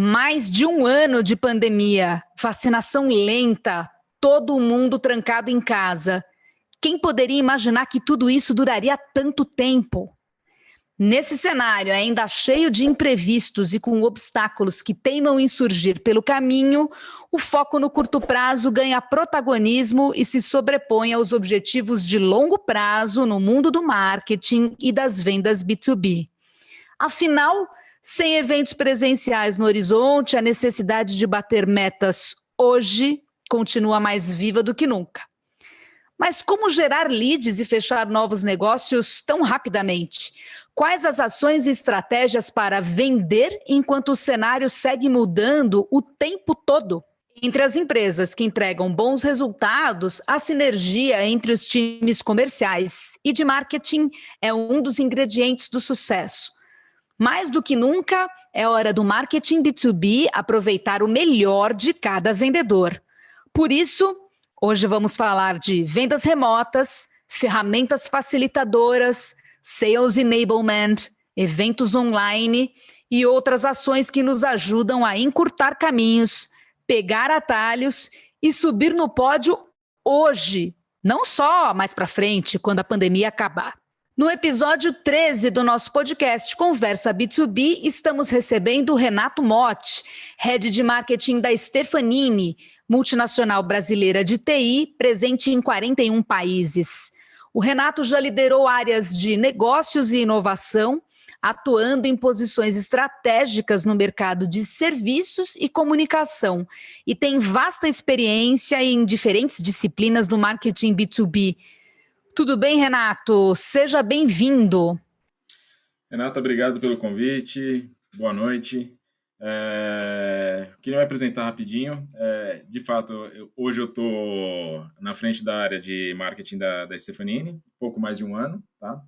Mais de um ano de pandemia, vacinação lenta, todo mundo trancado em casa. Quem poderia imaginar que tudo isso duraria tanto tempo? Nesse cenário ainda cheio de imprevistos e com obstáculos que teimam em surgir pelo caminho, o foco no curto prazo ganha protagonismo e se sobrepõe aos objetivos de longo prazo no mundo do marketing e das vendas B2B. Afinal, sem eventos presenciais no horizonte, a necessidade de bater metas hoje continua mais viva do que nunca. Mas como gerar leads e fechar novos negócios tão rapidamente? Quais as ações e estratégias para vender enquanto o cenário segue mudando o tempo todo? Entre as empresas que entregam bons resultados, a sinergia entre os times comerciais e de marketing é um dos ingredientes do sucesso. Mais do que nunca, é hora do marketing B2B aproveitar o melhor de cada vendedor. Por isso, hoje vamos falar de vendas remotas, ferramentas facilitadoras, sales enablement, eventos online e outras ações que nos ajudam a encurtar caminhos, pegar atalhos e subir no pódio hoje, não só mais para frente, quando a pandemia acabar. No episódio 13 do nosso podcast Conversa B2B, estamos recebendo o Renato Motti, Head de Marketing da Stefanini, multinacional brasileira de TI, presente em 41 países. O Renato já liderou áreas de negócios e inovação, atuando em posições estratégicas no mercado de serviços e comunicação, e tem vasta experiência em diferentes disciplinas do marketing B2B. Tudo bem, Renato? Seja bem-vindo. Renata, obrigado pelo convite. Boa noite. Queria me apresentar rapidinho. De fato, hoje eu estou na frente da área de marketing da Stefanini, pouco mais de um ano, tá?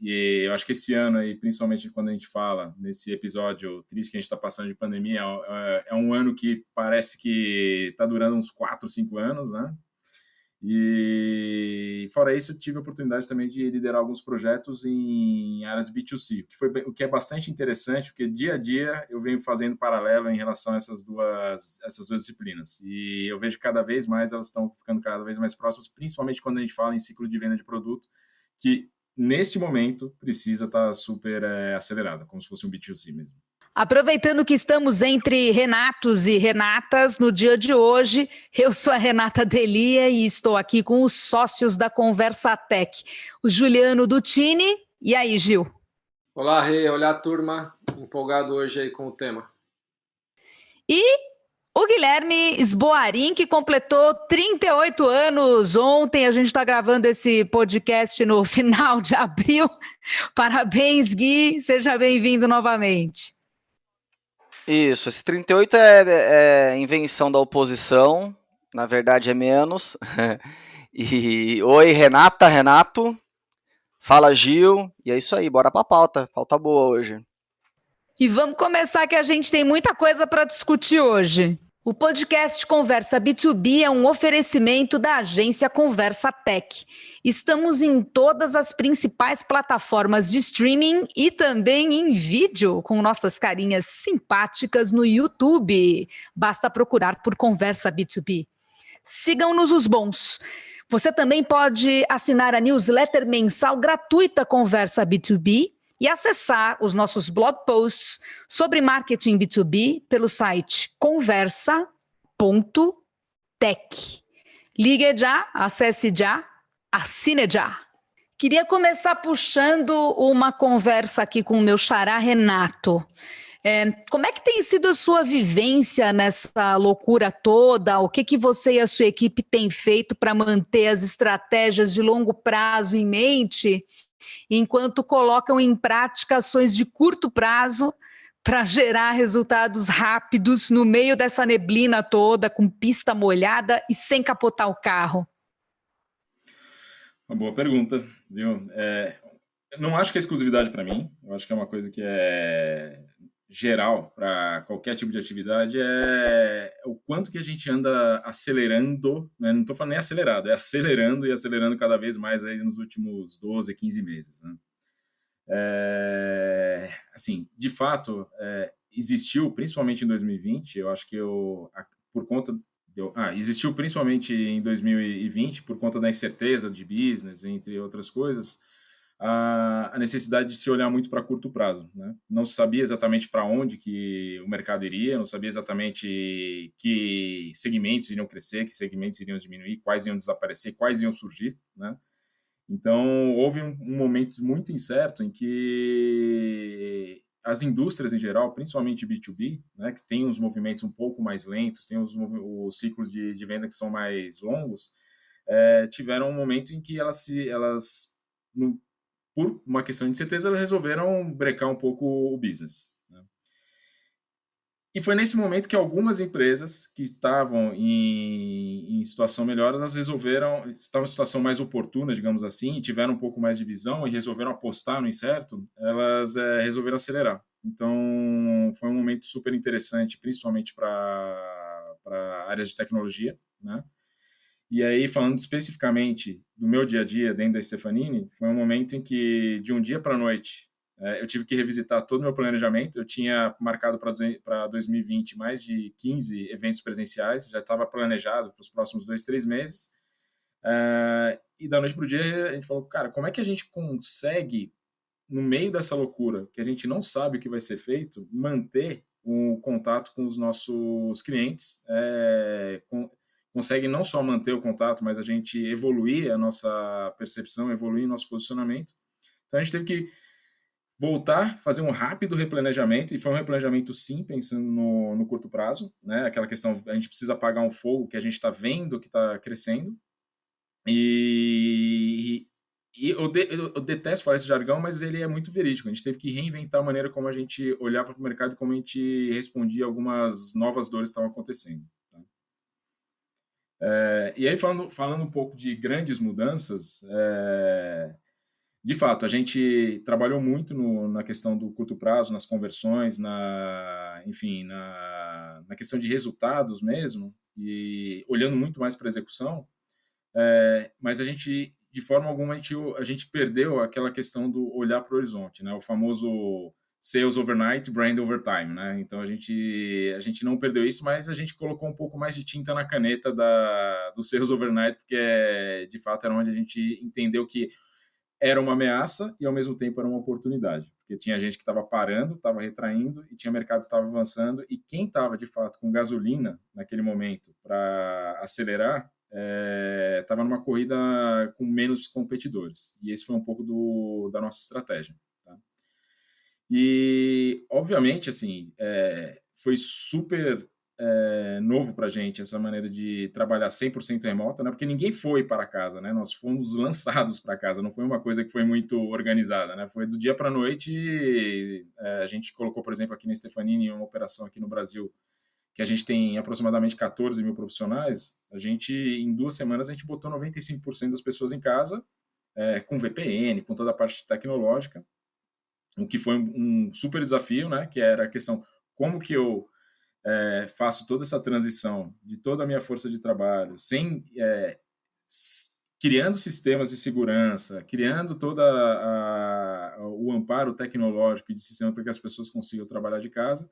E eu acho que esse ano, e principalmente quando a gente fala nesse episódio triste que a gente está passando de pandemia, é um ano que parece que está durando uns 4, 5 anos, né? E fora isso, eu tive a oportunidade também de liderar alguns projetos em áreas B2C, o que é bastante interessante, porque dia a dia eu venho fazendo paralelo em relação a essas duas disciplinas. E eu vejo que cada vez mais elas estão ficando cada vez mais próximas, principalmente quando a gente fala em ciclo de venda de produto, que neste momento precisa estar super acelerada, como se fosse um B2C mesmo. Aproveitando que estamos entre Renatos e Renatas no dia de hoje, eu sou a Renata Delia e estou aqui com os sócios da Conversa Tech, o Juliano Dutini. E aí, Gil? Olá, Rê. Olá, turma. Empolgado hoje aí com o tema. E o Guilherme Sboarin, que completou 38 anos ontem. A gente está gravando esse podcast no final de abril. Parabéns, Gui. Seja bem-vindo novamente. Isso, esse 38 é invenção da oposição, na verdade é menos. E oi, Renata, Renato, fala Gil, e é isso aí, bora pra pauta boa hoje. E vamos começar que a gente tem muita coisa para discutir hoje. O podcast Conversa B2B é um oferecimento da agência Conversa Tech. Estamos em todas as principais plataformas de streaming e também em vídeo, com nossas carinhas simpáticas no YouTube. Basta procurar por Conversa B2B. Sigam-nos os bons. Você também pode assinar a newsletter mensal gratuita Conversa B2B e acessar os nossos blog posts sobre marketing B2B pelo site conversa.tech. Ligue já, acesse já, assine já. Queria começar puxando uma conversa aqui com o meu xará Renato. Como é que tem sido a sua vivência nessa loucura toda? O que você e a sua equipe têm feito para manter as estratégias de longo prazo em mente, enquanto colocam em prática ações de curto prazo para gerar resultados rápidos no meio dessa neblina toda, com pista molhada e sem capotar o carro? Uma boa pergunta, viu? Não acho que é exclusividade para mim, eu acho que é uma coisa que é geral para qualquer tipo de atividade, é o quanto que a gente anda acelerando, né? Não estou falando nem acelerado, é acelerando e acelerando cada vez mais aí nos últimos 12, 15 meses, né? Assim, de fato, existiu principalmente em 2020, eu acho que por conta... existiu principalmente em 2020, por conta da incerteza de business, entre outras coisas, a necessidade de se olhar muito para curto prazo, né? Não se sabia exatamente para onde que o mercado iria, não sabia exatamente que segmentos iriam crescer, que segmentos iriam diminuir, quais iam desaparecer, quais iam surgir, né? Então, houve um momento muito incerto em que as indústrias em geral, principalmente B2B, né, que tem os movimentos um pouco mais lentos, tem os ciclos de venda que são mais longos, tiveram um momento em que por uma questão de incerteza, elas resolveram brecar um pouco o business, né? E foi nesse momento que algumas empresas que estavam em situação melhor, elas estavam em situação mais oportuna, digamos assim, e tiveram um pouco mais de visão e resolveram apostar no incerto, elas resolveram acelerar. Então, foi um momento super interessante, principalmente para áreas de tecnologia, né? E aí, falando especificamente do meu dia a dia dentro da Stefanini, foi um momento em que, de um dia para a noite, eu tive que revisitar todo o meu planejamento. Eu tinha marcado para 2020 mais de 15 eventos presenciais, já estava planejado para os próximos 2, 3 meses. E da noite para o dia, a gente falou, cara, como é que a gente consegue, no meio dessa loucura, que a gente não sabe o que vai ser feito, manter o contato com os nossos clientes, consegue não só manter o contato, mas a gente evoluir a nossa percepção, evoluir nosso posicionamento. Então, a gente teve que voltar, fazer um rápido replanejamento, e foi um replanejamento, sim, pensando no curto prazo, né? Aquela questão, a gente precisa apagar um fogo que a gente está vendo que está crescendo. E eu detesto falar esse jargão, mas ele é muito verídico. A gente teve que reinventar a maneira como a gente olhava para o mercado e como a gente respondia a algumas novas dores que estavam acontecendo. E aí, falando um pouco de grandes mudanças, de fato, a gente trabalhou muito na questão do curto prazo, nas conversões, na questão de resultados mesmo, e olhando muito mais para a execução, mas a gente, de forma alguma, a gente perdeu aquela questão do olhar para o horizonte, né? O famoso sales overnight, brand over time, né? Então, a gente não perdeu isso, mas a gente colocou um pouco mais de tinta na caneta do sales overnight, porque, de fato, era onde a gente entendeu que era uma ameaça e, ao mesmo tempo, era uma oportunidade. Porque tinha gente que estava parando, estava retraindo, e tinha mercado que estava avançando, e quem estava, de fato, com gasolina naquele momento para acelerar, estava numa corrida com menos competidores. E esse foi um pouco da nossa estratégia. Tá? E, obviamente, assim, foi super novo para a gente essa maneira de trabalhar 100% remota, né? Porque ninguém foi para casa, né? Nós fomos lançados para casa, não foi uma coisa que foi muito organizada, né? Foi do dia para a noite. A gente colocou, por exemplo, aqui na Stefanini, uma operação aqui no Brasil, que a gente tem aproximadamente 14 mil profissionais. Em 2 semanas, a gente botou 95% das pessoas em casa, com VPN, com toda a parte tecnológica, o que foi um super desafio, né? Que era a questão, como que eu faço toda essa transição de toda a minha força de trabalho, criando sistemas de segurança, criando todo o amparo tecnológico de sistema para que as pessoas consigam trabalhar de casa,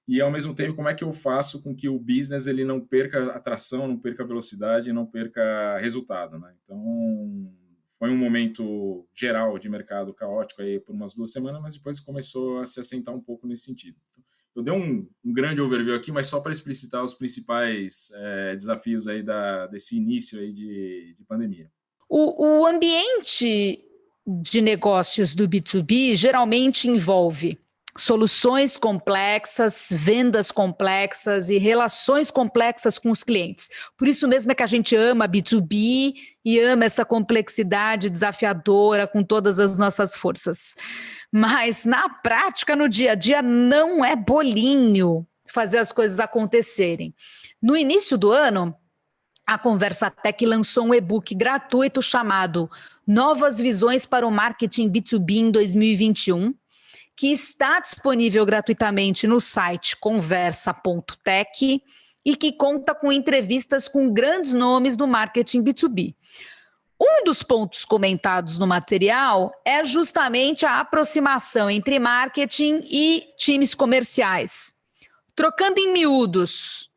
e, ao mesmo tempo, como é que eu faço com que o business ele não perca atração, não perca velocidade, não perca resultado, né? Então, foi um momento geral de mercado caótico aí por umas 2 semanas, mas depois começou a se assentar um pouco nesse sentido. Então, eu dei um grande overview aqui, mas só para explicitar os principais desafios aí desse início aí de pandemia. O ambiente de negócios do B2B geralmente envolve soluções complexas, vendas complexas e relações complexas com os clientes. Por isso mesmo é que a gente ama B2B e ama essa complexidade desafiadora com todas as nossas forças. Mas, na prática, no dia a dia, não é bolinho fazer as coisas acontecerem. No início do ano, a Conversatec lançou um e-book gratuito chamado Novas Visões para o Marketing B2B em 2021, que está disponível gratuitamente no site conversa.tech e que conta com entrevistas com grandes nomes do marketing B2B. Um dos pontos comentados no material é justamente a aproximação entre marketing e times comerciais. Trocando em miúdos,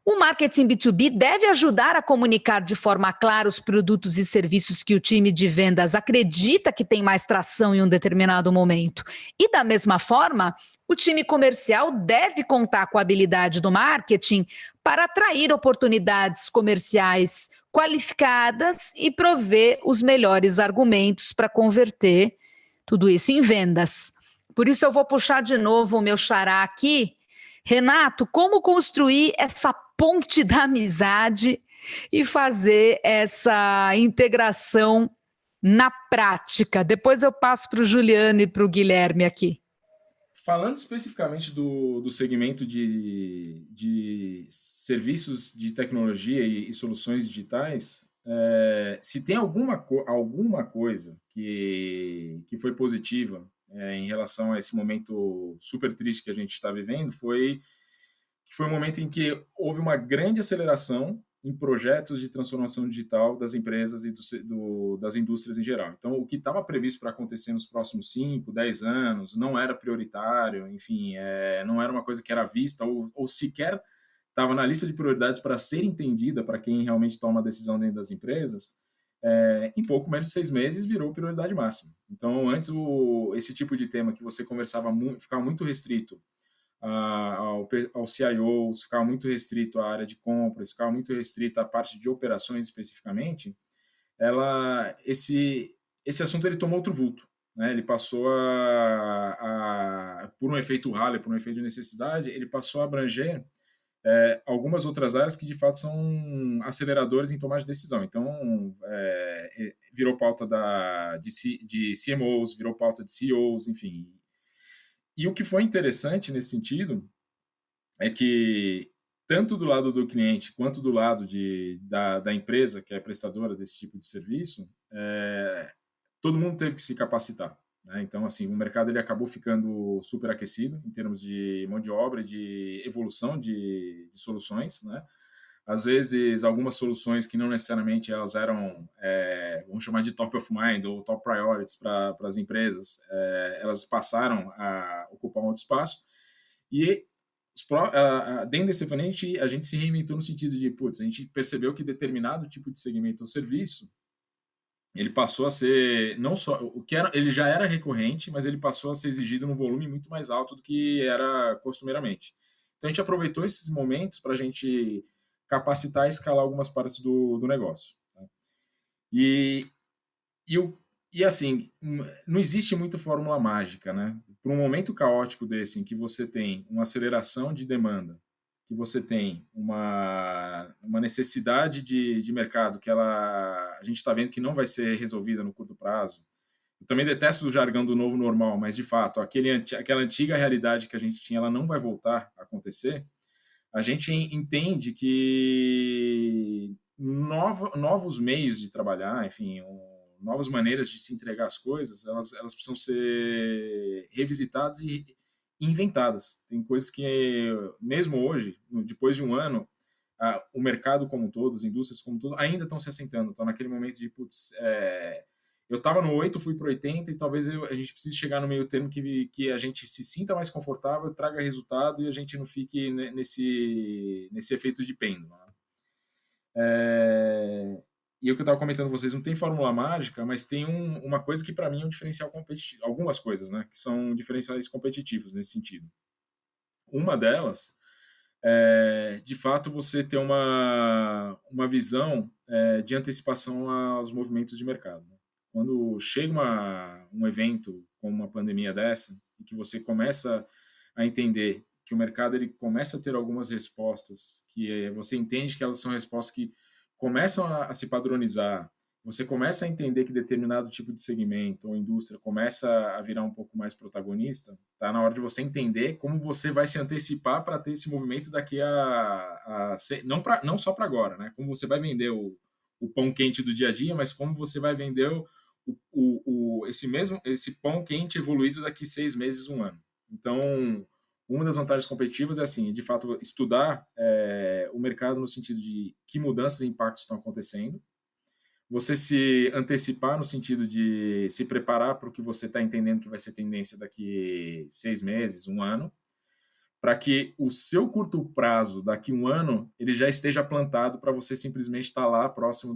o marketing B2B deve ajudar a comunicar de forma clara os produtos e serviços que o time de vendas acredita que tem mais tração em um determinado momento. E da mesma forma, o time comercial deve contar com a habilidade do marketing para atrair oportunidades comerciais qualificadas e prover os melhores argumentos para converter tudo isso em vendas. Por isso eu vou puxar de novo o meu xará aqui. Renato, como construir essa ponte da amizade e fazer essa integração na prática? Depois eu passo para o Juliano e para o Guilherme aqui. Falando especificamente do segmento de serviços de tecnologia e soluções digitais, se tem alguma coisa que foi positiva em relação a esse momento super triste que a gente está vivendo, foi um momento em que houve uma grande aceleração em projetos de transformação digital das empresas e das indústrias em geral. Então, o que estava previsto para acontecer nos próximos 5, 10 anos não era prioritário, enfim, não era uma coisa que era vista ou sequer estava na lista de prioridades para ser entendida para quem realmente toma a decisão dentro das empresas. Em pouco menos de 6 meses virou prioridade máxima. Então, antes, esse tipo de tema que você conversava ficava muito restrito ao CIOs, ficava muito restrito à área de compras, ficava muito restrito à parte de operações especificamente, esse assunto ele tomou outro vulto, né? Ele passou por um efeito Haller, por um efeito de necessidade, ele passou a abranger algumas outras áreas que de fato são aceleradores em tomar de decisão. Então, virou pauta de CMOs, virou pauta de CEOs, enfim. E o que foi interessante nesse sentido é que, tanto do lado do cliente quanto do lado da empresa, que é prestadora desse tipo de serviço, todo mundo teve que se capacitar, né? Então, assim, o mercado ele acabou ficando super aquecido em termos de mão de obra e de evolução de soluções, né? Às vezes, algumas soluções que não necessariamente elas eram, vamos chamar de top of mind ou top priorities para as empresas, elas passaram a ocupar um outro espaço. E dentro desse funil, a gente se reinventou no sentido de, a gente percebeu que determinado tipo de segmento ou serviço, ele passou a ser, não só, ele já era recorrente, mas ele passou a ser exigido num volume muito mais alto do que era costumeiramente. Então, a gente aproveitou esses momentos para a gente capacitar e escalar algumas partes do negócio. Tá? E assim, não existe muito fórmula mágica, né? Para um momento caótico desse, em que você tem uma aceleração de demanda, que você tem uma necessidade de mercado que a gente está vendo que não vai ser resolvida no curto prazo. Eu também detesto o jargão do novo normal, mas, de fato, aquela antiga realidade que a gente tinha, ela não vai voltar a acontecer. A gente entende que novos meios de trabalhar, enfim, novas maneiras de se entregar as coisas, elas precisam ser revisitadas e inventadas. Tem coisas que, mesmo hoje, depois de um ano, o mercado como um todo, as indústrias como um todo, ainda estão se assentando. Estão naquele momento de, eu estava no 8, fui para 80 e talvez a gente precise chegar no meio termo que a gente se sinta mais confortável, traga resultado e a gente não fique nesse efeito de pêndulo. E o que eu estava comentando com vocês, não tem fórmula mágica, mas tem uma coisa que para mim é um diferencial competitivo. Algumas coisas, né, que são diferenciais competitivos nesse sentido. Uma delas de fato, você ter uma visão de antecipação aos movimentos de mercado. Quando chega um evento como uma pandemia dessa, e que você começa a entender que o mercado ele começa a ter algumas respostas, que você entende que elas são respostas que começam a se padronizar, você começa a entender que determinado tipo de segmento ou indústria começa a virar um pouco mais protagonista, tá na hora de você entender como você vai se antecipar para ter esse movimento daqui não só para agora, né? Como você vai vender o pão quente do dia a dia, mas como você vai vender esse pão quente evoluído daqui 6 meses, 1 ano. Então, uma das vantagens competitivas é, assim, de fato, estudar o mercado no sentido de que mudanças e impactos estão acontecendo, você se antecipar no sentido de se preparar para o que você está entendendo que vai ser tendência daqui 6 meses, 1 ano, para que o seu curto prazo, daqui 1 ano, ele já esteja plantado para você simplesmente estar lá próximo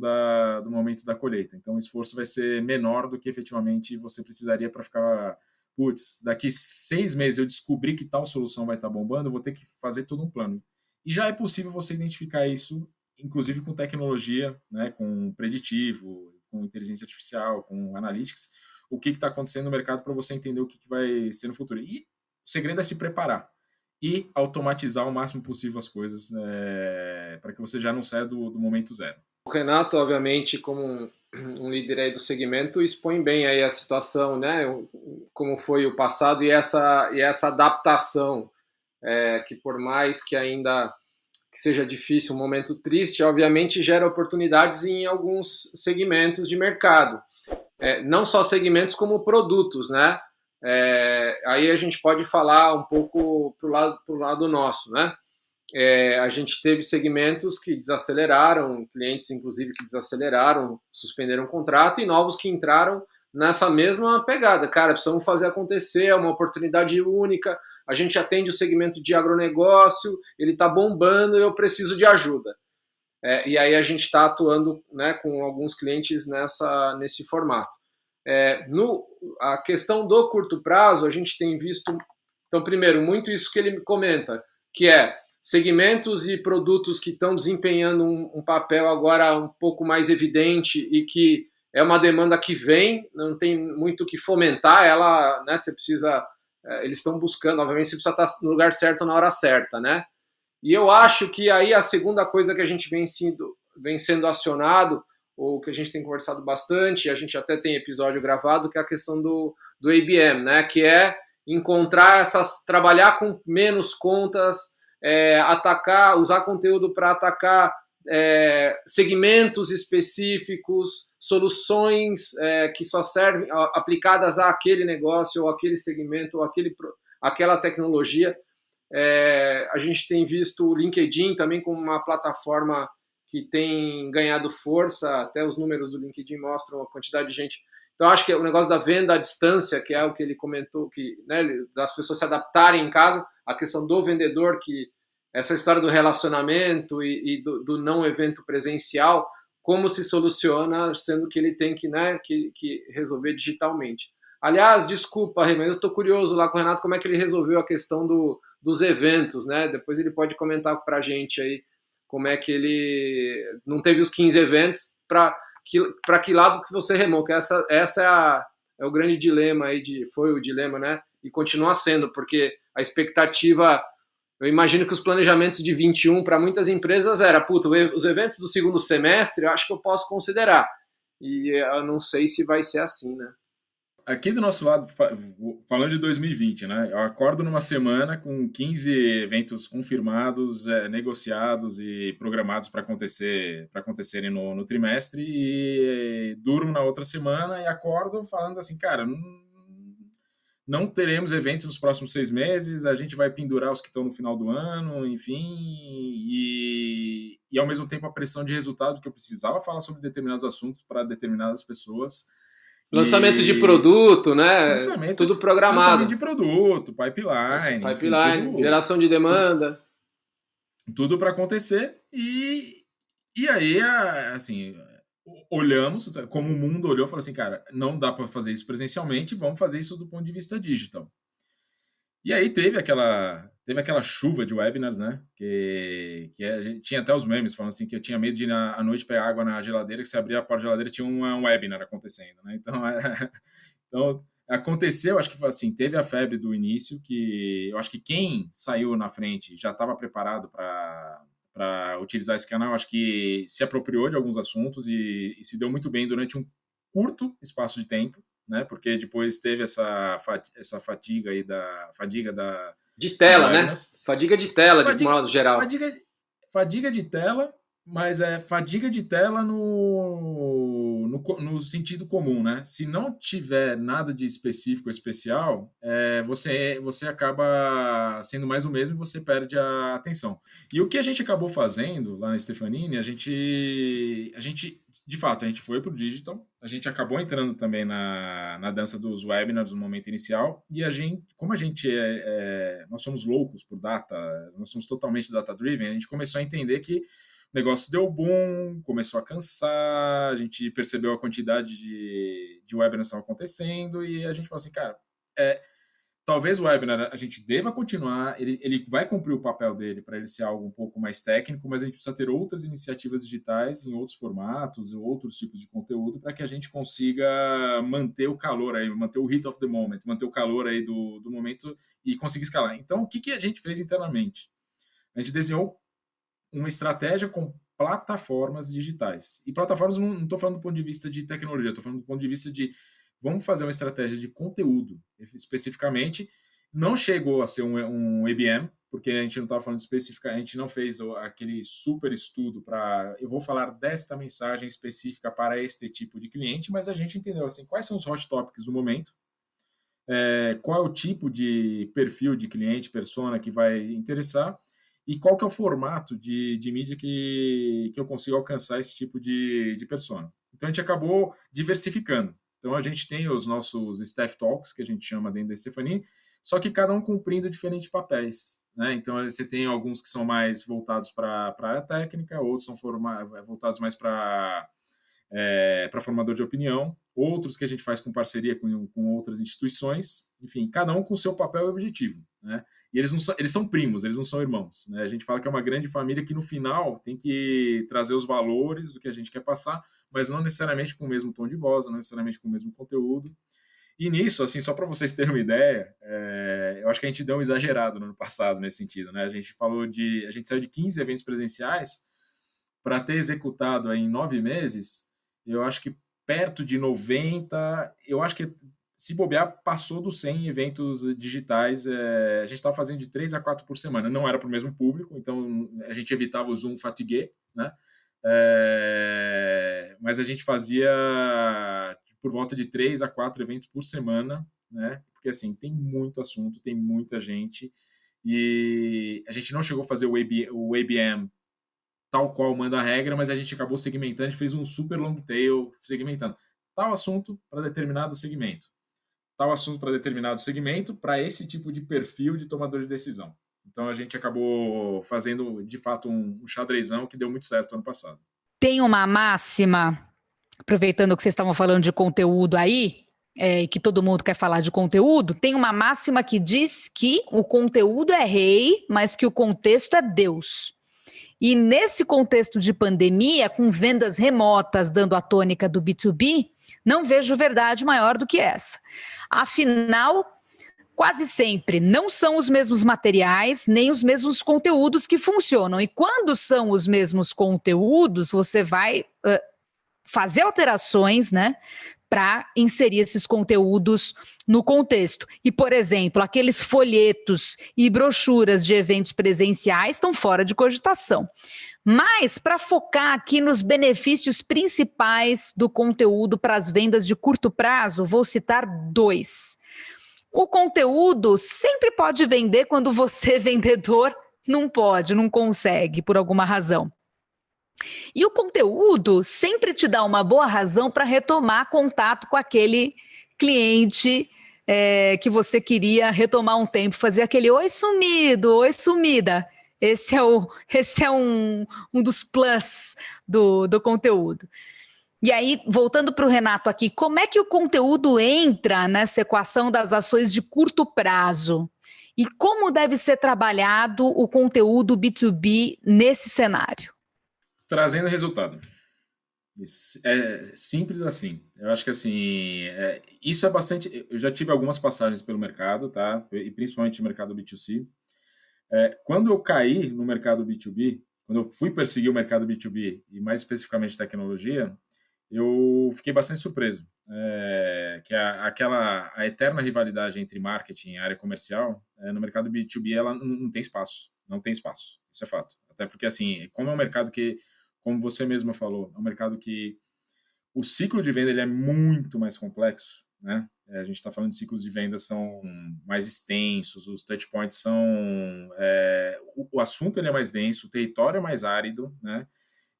do momento da colheita. Então, o esforço vai ser menor do que efetivamente você precisaria para ficar, putz, daqui 6 meses eu descobri que tal solução vai estar bombando, eu vou ter que fazer todo um plano. E já é possível você identificar isso, inclusive com tecnologia, né, com preditivo, com inteligência artificial, com analytics, o que está acontecendo no mercado para você entender o que vai ser no futuro. E o segredo é se preparar e automatizar o máximo possível as coisas, para que você já não saia do momento zero. O Renato, obviamente, como um líder aí do segmento, expõe bem aí a situação, né? Como foi o passado e essa adaptação, que por mais que ainda que seja difícil, um momento triste, obviamente gera oportunidades em alguns segmentos de mercado. Não só segmentos como produtos, né? Aí a gente pode falar um pouco pro lado nosso, né? A gente teve segmentos que desaceleraram, clientes inclusive que desaceleraram, suspenderam o contrato, e novos que entraram nessa mesma pegada. Cara, precisamos fazer acontecer, é uma oportunidade única, a gente atende o segmento de agronegócio, ele está bombando, eu preciso de ajuda. E aí a gente está atuando, né, com alguns clientes nesse formato. A questão do curto prazo, a gente tem visto, então, primeiro, muito isso que ele comenta, que segmentos e produtos que estão desempenhando um papel agora um pouco mais evidente e que é uma demanda que vem, não tem muito o que fomentar, ela, né, você precisa, eles estão buscando, obviamente você precisa estar no lugar certo na hora certa, né? E eu acho que aí a segunda coisa que a gente vem sendo acionado, ou que a gente tem conversado bastante, a gente até tem episódio gravado, que é a questão do ABM, né? Que é trabalhar com menos contas, usar conteúdo para atacar segmentos específicos, soluções que só servem aplicadas àquele negócio, ou aquele segmento, ou aquela tecnologia. A gente tem visto o LinkedIn também como uma plataforma que tem ganhado força, até os números do LinkedIn mostram a quantidade de gente. Então, acho que o negócio da venda à distância, que é o que ele comentou, que, né, das pessoas se adaptarem em casa, a questão do vendedor, que essa história do relacionamento e do não evento presencial, como se soluciona, sendo que ele tem que resolver digitalmente. Aliás, desculpa, Rê, mas eu estou curioso lá com o Renato como é que ele resolveu a questão dos eventos, né? Depois ele pode comentar para a gente aí como é que ele não teve os 15 eventos, para que lado que você remou, que essa é o grande dilema aí, foi o dilema, né? E continua sendo, porque a expectativa, eu imagino que os planejamentos de 21 para muitas empresas era, os eventos do segundo semestre eu acho que eu posso considerar, e eu não sei se vai ser assim, né? Aqui do nosso lado, falando de 2020, né? Eu acordo numa semana com 15 eventos confirmados, negociados e programados para acontecerem no trimestre, e durmo na outra semana e acordo falando assim, cara, não teremos eventos nos próximos 6 meses, a gente vai pendurar os que estão no final do ano, enfim, e ao mesmo tempo a pressão de resultado, que eu precisava falar sobre determinados assuntos para determinadas pessoas. Lançamento de produto, né? Tudo programado. Lançamento de produto, pipeline, enfim, geração de demanda. Tudo para acontecer. E aí, assim, olhamos, como o mundo olhou, falou assim, cara, não dá para fazer isso presencialmente, vamos fazer isso do ponto de vista digital. E aí teve aquela chuva de webinars, né? Que a gente tinha até os memes falando assim que eu tinha medo de ir à noite pegar água na geladeira, que se abrir a porta da geladeira tinha um webinar acontecendo, né? Então aconteceu, acho que assim, teve a febre do início, que eu acho que quem saiu na frente já estava preparado para utilizar esse canal, acho que se apropriou de alguns assuntos e se deu muito bem durante um curto espaço de tempo, né? Porque depois teve essa fadiga aí de tela, né? Fadiga de tela, de modo geral. Fadiga de tela, mas fadiga de tela no no sentido comum, né? Se não tiver nada de específico ou especial, você acaba sendo mais o mesmo e você perde a atenção. E o que a gente acabou fazendo lá na Stefanini, a gente de fato, a gente foi para o digital, a gente acabou entrando também na dança dos webinars no momento inicial, e como a gente nós somos loucos por data, nós somos totalmente data-driven, a gente começou a entender que o negócio deu boom, começou a cansar, a gente percebeu a quantidade de webinars que estavam acontecendo e a gente falou assim, cara, talvez o webinar a gente deva continuar, ele vai cumprir o papel dele para ele ser algo um pouco mais técnico, mas a gente precisa ter outras iniciativas digitais em outros formatos, outros tipos de conteúdo para que a gente consiga manter o calor aí, manter o heat of the moment, manter o calor aí do momento e conseguir escalar. Então, o que a gente fez internamente? A gente desenhou uma estratégia com plataformas digitais. E plataformas, não estou falando do ponto de vista de tecnologia, estou falando do ponto de vista de vamos fazer uma estratégia de conteúdo, especificamente. Não chegou a ser um ABM, porque a gente não estava falando especificamente, a gente não fez aquele super estudo para, eu vou falar desta mensagem específica para este tipo de cliente, mas a gente entendeu assim, quais são os hot topics do momento, qual é o tipo de perfil de cliente, persona que vai interessar, e qual que é o formato de mídia que eu consigo alcançar esse tipo de persona. Então, a gente acabou diversificando. Então, a gente tem os nossos Staff Talks, que a gente chama dentro da Stefanini, só que cada um cumprindo diferentes papéis, né? Então, você tem alguns que são mais voltados para a área técnica, outros são voltados mais para formador de opinião, outros que a gente faz com parceria com outras instituições, enfim, cada um com seu papel e objetivo, né? E eles são primos, eles não são irmãos, né? A gente fala que é uma grande família que no final tem que trazer os valores do que a gente quer passar, mas não necessariamente com o mesmo tom de voz, não necessariamente com o mesmo conteúdo. E nisso, assim, só para vocês terem uma ideia, eu acho que a gente deu um exagerado no ano passado nesse sentido, né? A gente saiu de 15 eventos presenciais para ter executado aí em 9 meses, eu acho que perto de 90, eu acho que se bobear, passou dos 100 eventos digitais. A gente estava fazendo de 3 a 4 por semana. Não era para o mesmo público, então a gente evitava o Zoom fatigue, né? Mas a gente fazia por volta de 3 a 4 eventos por semana, né? Porque assim, tem muito assunto, tem muita gente, e a gente não chegou a fazer o ABM tal qual manda a regra, mas a gente acabou segmentando, a gente fez um super long tail segmentando tal assunto para determinado segmento, tal assunto para determinado segmento, para esse tipo de perfil de tomador de decisão. Então a gente acabou fazendo, de fato, um xadrezão que deu muito certo ano passado. Tem uma máxima, aproveitando que vocês estavam falando de conteúdo aí, que todo mundo quer falar de conteúdo, tem uma máxima que diz que o conteúdo é rei, mas que o contexto é Deus. E nesse contexto de pandemia, com vendas remotas dando a tônica do B2B, não vejo verdade maior do que essa. Afinal, quase sempre não são os mesmos materiais, nem os mesmos conteúdos que funcionam. E quando são os mesmos conteúdos, você vai fazer alterações, né, para inserir esses conteúdos no contexto. E, por exemplo, aqueles folhetos e brochuras de eventos presenciais estão fora de cogitação. Mas, para focar aqui nos benefícios principais do conteúdo para as vendas de curto prazo, vou citar 2. O conteúdo sempre pode vender quando você, vendedor, não pode, não consegue, por alguma razão. E o conteúdo sempre te dá uma boa razão para retomar contato com aquele cliente que você queria retomar um tempo, fazer aquele oi sumido, oi sumida. Esse é um dos plus do conteúdo. E aí, voltando para o Renato aqui, como é que o conteúdo entra nessa equação das ações de curto prazo? E como deve ser trabalhado o conteúdo B2B nesse cenário? Trazendo resultado. É simples assim. Eu acho que assim, isso é bastante. Eu já tive algumas passagens pelo mercado, tá? E principalmente no mercado B2C. Quando eu caí no mercado B2B, quando eu fui perseguir o mercado B2B e mais especificamente tecnologia, eu fiquei bastante surpreso. Que a eterna rivalidade entre marketing e área comercial, no mercado B2B, ela não tem espaço. Não tem espaço. Isso é fato. Até porque, assim, como é um mercado que, como você mesma falou, é um mercado que o ciclo de venda ele é muito mais complexo, né? A gente está falando de ciclos de venda são mais extensos, os touch points são... o assunto ele é mais denso, o território é mais árido, né?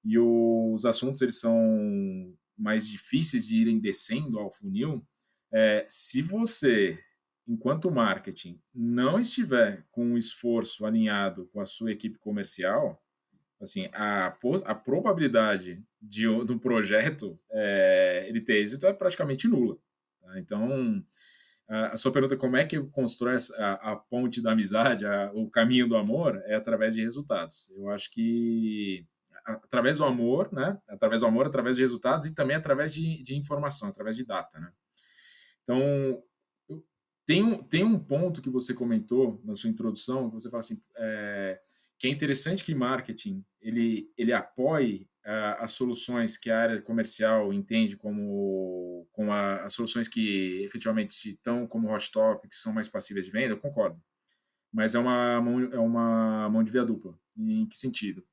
E os assuntos eles são mais difíceis de irem descendo ao funil. Se você, enquanto marketing, não estiver com um esforço alinhado com a sua equipe comercial, assim, a probabilidade do projeto ele ter êxito é praticamente nula. Tá? Então, a sua pergunta, como é que constrói a ponte da amizade, o caminho do amor, é através de resultados. Eu acho que através do amor, né? Através do amor, através de resultados e também através de informação, através de data, né? Então, tem um ponto que você comentou na sua introdução, que você fala assim, que é interessante que marketing ele apoie as soluções que a área comercial entende como as soluções que efetivamente estão como hot topics, são mais passíveis de venda, eu concordo. Mas é uma mão de via dupla. Em que sentido?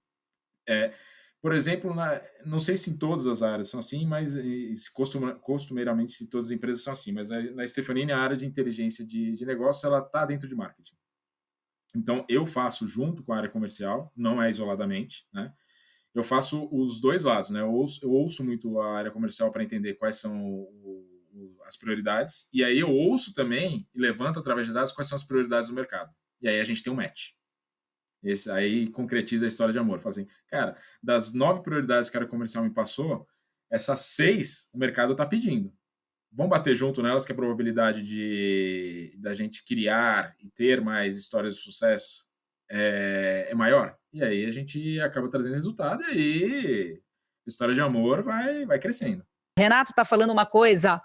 Por exemplo, não sei se em todas as áreas são assim, mas costumeiramente se todas as empresas são assim, mas na Stefanini a área de inteligência de negócio ela está dentro de marketing. Então, eu faço junto com a área comercial, não é isoladamente, né? Eu faço os dois lados, né? Eu ouço muito a área comercial para entender quais são as prioridades, e aí eu ouço também e levanto através de dados quais são as prioridades do mercado. E aí a gente tem um match. Esse aí concretiza a história de amor. Fala assim, cara, das 9 prioridades que a área comercial me passou, essas 6 o mercado está pedindo. Vamos bater junto nelas, que a probabilidade da gente criar e ter mais histórias de sucesso é maior. E aí a gente acaba trazendo resultado e aí a história de amor vai crescendo. Renato está falando uma coisa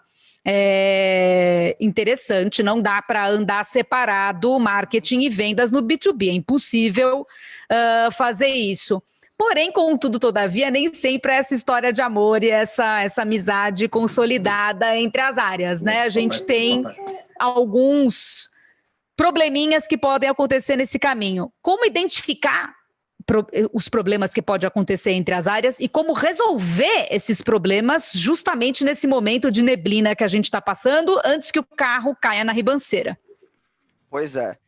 interessante, não dá para andar separado marketing e vendas no B2B, é impossível fazer isso. Porém, contudo, todavia, nem sempre essa história de amor e essa amizade consolidada entre as áreas, né? A gente tem alguns probleminhas que podem acontecer nesse caminho. Como identificar os problemas que podem acontecer entre as áreas e como resolver esses problemas justamente nesse momento de neblina que a gente está passando antes que o carro caia na ribanceira? Pois é.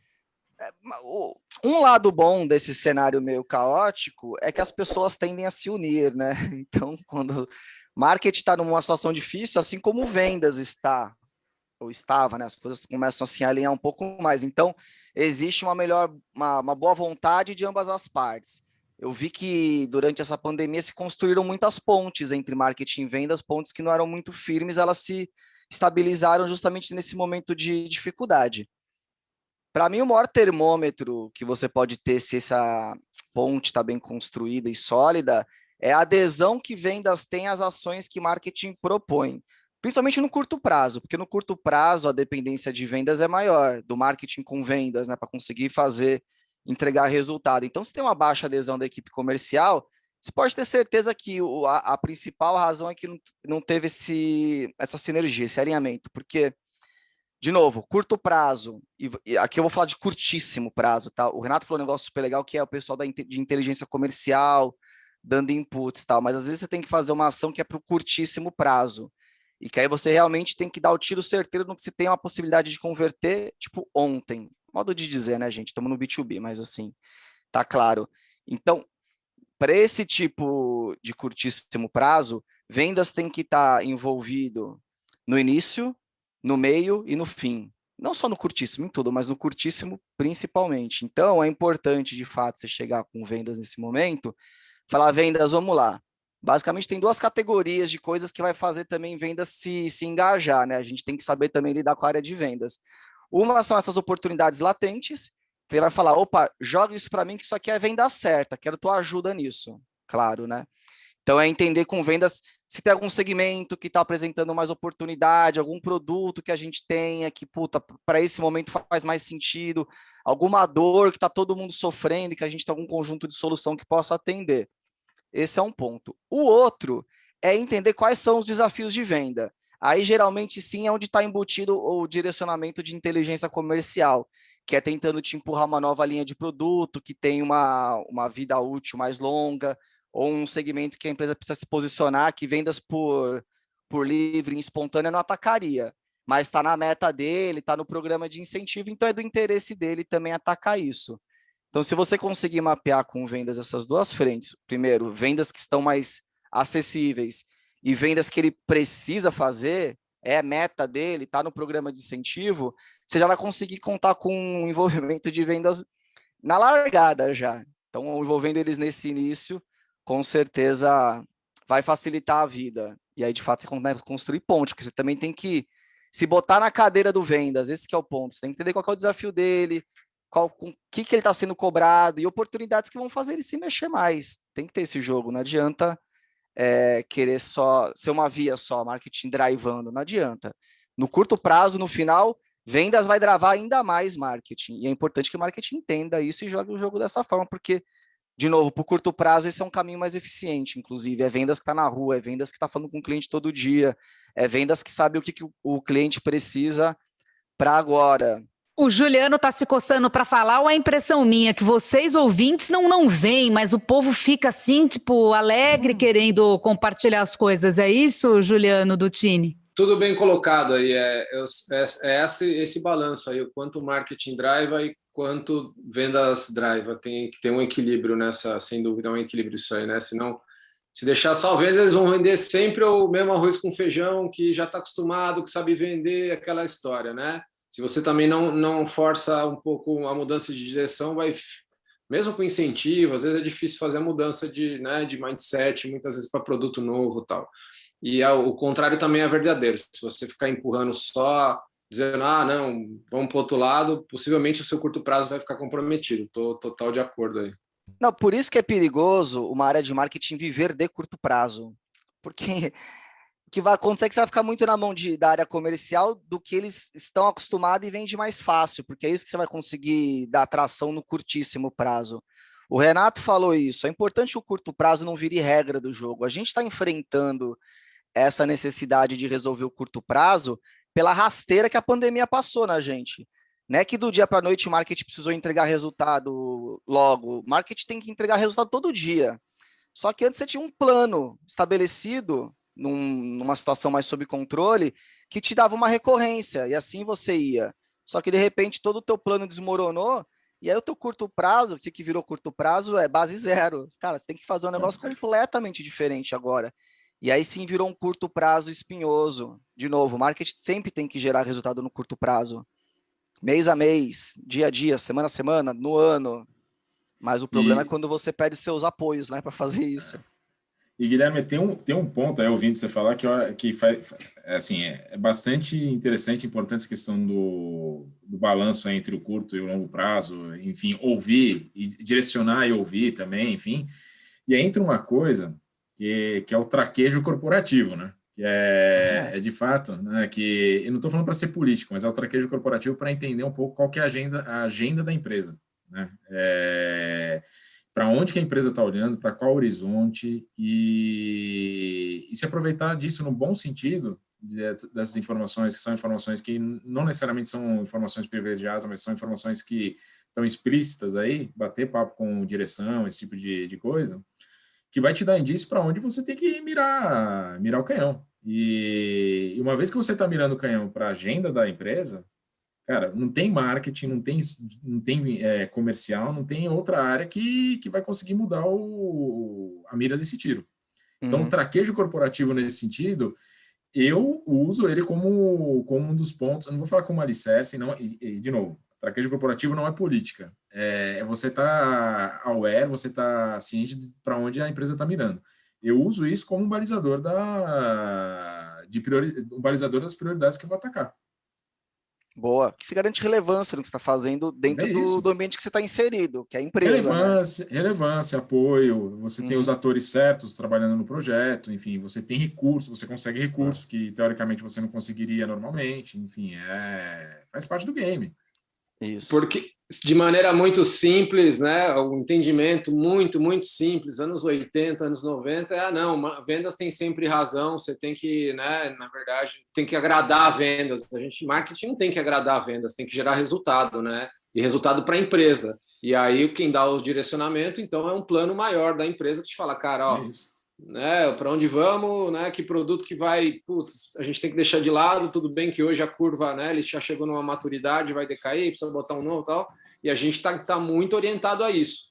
Um lado bom desse cenário meio caótico é que as pessoas tendem a se unir, né? Então, quando marketing está numa situação difícil, assim como vendas está, ou estava, né? As coisas começam a se alinhar um pouco mais. Então, existe uma boa vontade de ambas as partes. Eu vi que durante essa pandemia se construíram muitas pontes entre marketing e vendas, pontes que não eram muito firmes, elas se estabilizaram justamente nesse momento de dificuldade. Para mim, o maior termômetro que você pode ter se essa ponte está bem construída e sólida é a adesão que vendas têm às ações que marketing propõe, principalmente no curto prazo, porque no curto prazo a dependência de vendas é maior, do marketing com vendas, né, para conseguir entregar resultado. Então, se tem uma baixa adesão da equipe comercial, você pode ter certeza que a principal razão é que não teve essa sinergia, esse alinhamento, porque de novo, curto prazo, e aqui eu vou falar de curtíssimo prazo, tá? O Renato falou um negócio super legal, que é o pessoal de inteligência comercial, dando inputs e tal, mas às vezes você tem que fazer uma ação que é para o curtíssimo prazo, e que aí você realmente tem que dar o tiro certeiro no que você tem uma possibilidade de converter, tipo, ontem. Modo de dizer, né, gente? Estamos no B2B, mas assim, tá claro. Então, para esse tipo de curtíssimo prazo, vendas tem que estar envolvido no início, no meio e no fim. Não só no curtíssimo, em tudo, mas no curtíssimo principalmente. Então, é importante, de fato, você chegar com vendas nesse momento, falar, vendas, vamos lá. Basicamente, tem 2 categorias de coisas que vai fazer também vendas se engajar, né? A gente tem que saber também lidar com a área de vendas. Uma são essas oportunidades latentes, que ele vai falar, opa, joga isso para mim que isso aqui é venda certa, quero tua ajuda nisso. Claro, né? Então, é entender com vendas se tem algum segmento que está apresentando mais oportunidade, algum produto que a gente tenha que, para esse momento faz mais sentido, alguma dor que está todo mundo sofrendo e que a gente tem algum conjunto de solução que possa atender. Esse é um ponto. O outro é entender quais são os desafios de venda. Aí, geralmente, sim, é onde está embutido o direcionamento de inteligência comercial, que é tentando te empurrar uma nova linha de produto, que tem uma vida útil mais longa, ou um segmento que a empresa precisa se posicionar, que vendas por por livre e espontânea, não atacaria. Mas está na meta dele, está no programa de incentivo, então é do interesse dele também atacar isso. Então, se você conseguir mapear com vendas essas duas frentes, primeiro, vendas que estão mais acessíveis e vendas que ele precisa fazer, é meta dele, está no programa de incentivo, você já vai conseguir contar com um envolvimento de vendas na largada já. Então, envolvendo eles nesse início, com certeza vai facilitar a vida. E aí, de fato, você começa a construir ponte, porque você também tem que se botar na cadeira do vendas, esse que é o ponto. Você tem que entender qual é o desafio dele, com o que ele está sendo cobrado e oportunidades que vão fazer ele se mexer mais. Tem que ter esse jogo, não adianta querer só ser uma via só, marketing drivando, não adianta. No curto prazo, no final, vendas vai dravar ainda mais marketing. E é importante que o marketing entenda isso e jogue o jogo dessa forma, porque, de novo, para o curto prazo, esse é um caminho mais eficiente, inclusive. É vendas que está na rua, é vendas que está falando com o cliente todo dia, é vendas que sabe o que o cliente precisa para agora. O Juliano está se coçando para falar, ou é impressão minha que vocês, ouvintes, não veem, mas o povo fica assim, tipo, alegre, querendo compartilhar as coisas. É isso, Juliano Dutini? Tudo bem colocado aí. Esse balanço aí, o quanto marketing drive e quanto vendas drive. Tem que ter um equilíbrio nessa, sem dúvida, é um equilíbrio isso aí, né? Senão, se deixar só vendas, eles vão vender sempre o mesmo arroz com feijão, que já está acostumado, que sabe vender, aquela história, né? Se você também não força um pouco a mudança de direção, mesmo com incentivo, às vezes é difícil fazer a mudança de mindset, muitas vezes para produto novo e tal. E o contrário também é verdadeiro. Se você ficar empurrando só, dizendo, não, vamos para o outro lado, possivelmente o seu curto prazo vai ficar comprometido. Estou total de acordo aí. Não, por isso que é perigoso uma área de marketing viver de curto prazo. Porque o que vai acontecer é que você vai ficar muito na mão da área comercial do que eles estão acostumados e vende mais fácil, porque é isso que você vai conseguir dar atração no curtíssimo prazo. O Renato falou isso, é importante que o curto prazo não vire regra do jogo. A gente está enfrentando essa necessidade de resolver o curto prazo pela rasteira que a pandemia passou na gente. Não é que do dia para a noite o marketing precisou entregar resultado logo. O marketing tem que entregar resultado todo dia. Só que antes você tinha um plano estabelecido, numa situação mais sob controle, que te dava uma recorrência, e assim você ia. Só que, de repente, todo o teu plano desmoronou, e aí o teu curto prazo, o que virou curto prazo é base zero. Cara, você tem que fazer um negócio completamente diferente agora. E aí sim virou um curto prazo espinhoso. De novo, o marketing sempre tem que gerar resultado no curto prazo. Mês a mês, dia a dia, semana a semana, no ano. Mas o problema é quando você perde seus apoios, né, para fazer isso. E, Guilherme, tem um ponto aí, ouvindo você falar, que é bastante interessante e importante essa questão do balanço entre o curto e o longo prazo, enfim, ouvir, e direcionar e ouvir também, enfim. E aí entra uma coisa que é o traquejo corporativo, né? Que é de fato, né, que eu não estou falando para ser político, mas é o traquejo corporativo para entender um pouco qual que é a agenda da empresa, né? Para onde que a empresa está olhando, para qual horizonte, e se aproveitar disso no bom sentido, dessas informações, que são informações que não necessariamente são informações privilegiadas, mas são informações que estão explícitas aí, bater papo com direção, esse tipo de coisa, que vai te dar indício para onde você tem que mirar o canhão. E uma vez que você está mirando o canhão para a agenda da empresa, cara, não tem marketing, não tem comercial, não tem outra área que vai conseguir mudar a mira desse tiro. Então, o traquejo corporativo nesse sentido, eu uso ele como um dos pontos, eu não vou falar como alicerce, não, de novo, traquejo corporativo não é política, você está aware, você está ciente para onde a empresa está mirando. Eu uso isso como um balizador um balizador das prioridades que eu vou atacar. Boa, que se garante relevância no que você está fazendo dentro do ambiente que você está inserido, que é a empresa. Relevância, apoio, você tem os atores certos trabalhando no projeto, enfim, você tem recurso, você consegue recurso que teoricamente você não conseguiria normalmente, enfim, faz parte do game. Isso. Porque, de maneira muito simples, né, o entendimento muito, muito simples, anos 80, anos 90, vendas tem sempre razão, você tem que, né, na verdade, tem que agradar a vendas. Marketing não tem que agradar a vendas, tem que gerar resultado, né, e resultado para a empresa. E aí, quem dá o direcionamento, então, é um plano maior da empresa que te fala, cara, né? Para onde vamos, né? Que produto que vai, putz, a gente tem que deixar de lado. Tudo bem que hoje a curva, né? Ele já chegou numa maturidade, vai decair, precisa botar um novo, tal. E a gente tá muito orientado a isso,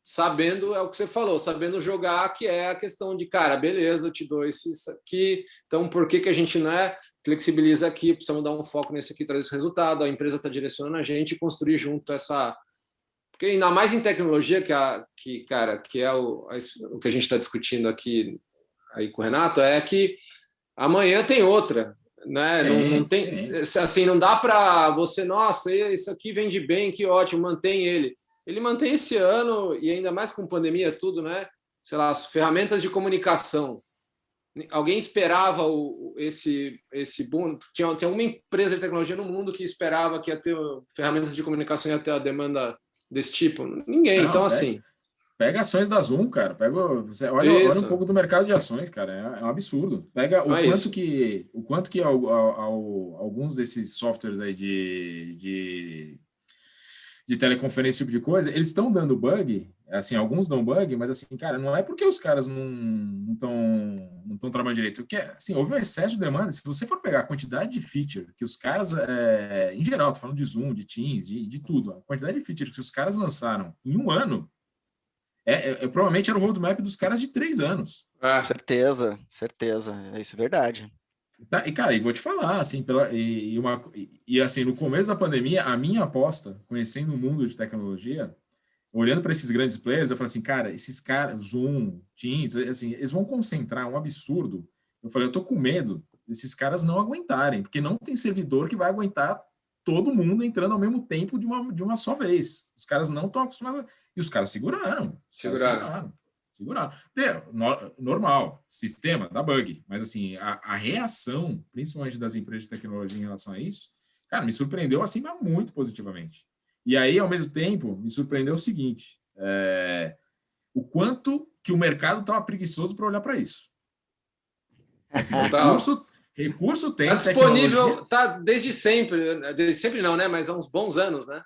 sabendo, é o que você falou, sabendo jogar, que é a questão de, cara, beleza, eu te dou isso aqui, então por que a gente, né, flexibiliza aqui, precisamos dar um foco nesse aqui, trazer esse resultado, a empresa está direcionando a gente e construir junto essa... Porque ainda mais em tecnologia, que é o que a gente está discutindo aqui aí com o Renato, é que amanhã tem outra, né? Não tem, assim, não dá para você, nossa, isso aqui vende bem, que ótimo, mantém ele. Ele mantém esse ano, e ainda mais com pandemia, tudo, né? Sei lá, as ferramentas de comunicação. Alguém esperava esse boom? Tem uma empresa de tecnologia no mundo que esperava que ia ter ferramentas de comunicação e ia ter a demanda desse tipo? Ninguém. Não, então, assim... Pega ações da Zoom, cara. Olha um pouco do mercado de ações, cara. É um absurdo. Pega o quanto que alguns desses softwares aí de teleconferência, esse tipo de coisa, eles estão dando bug, assim, alguns dão bug, mas assim, cara, não é porque os caras não estão trabalhando direito, porque, assim, houve um excesso de demanda. Se você for pegar a quantidade de feature que os caras, em geral, tô falando de Zoom, de Teams, de tudo, a quantidade de feature que os caras lançaram em um ano, provavelmente era o roadmap dos caras de 3 anos. Certeza, isso é verdade. Tá, e, cara, e vou te falar, assim, assim, no começo da pandemia, a minha aposta, conhecendo o mundo de tecnologia, olhando para esses grandes players, eu falei assim, cara, esses caras, Zoom, Teams, assim, eles vão concentrar um absurdo. Eu falei, eu tô com medo desses caras não aguentarem, porque não tem servidor que vai aguentar todo mundo entrando ao mesmo tempo de uma só vez. Os caras não estão acostumados. E os caras seguraram. Normal, sistema, dá bug. Mas, assim, a reação, principalmente das empresas de tecnologia em relação a isso, cara, me surpreendeu, assim, mas muito positivamente. E aí, ao mesmo tempo, me surpreendeu o seguinte, o quanto que o mercado estava preguiçoso para olhar para isso. Assim, recurso tem, tá disponível, tá desde sempre não, né? Mas há uns bons anos, né?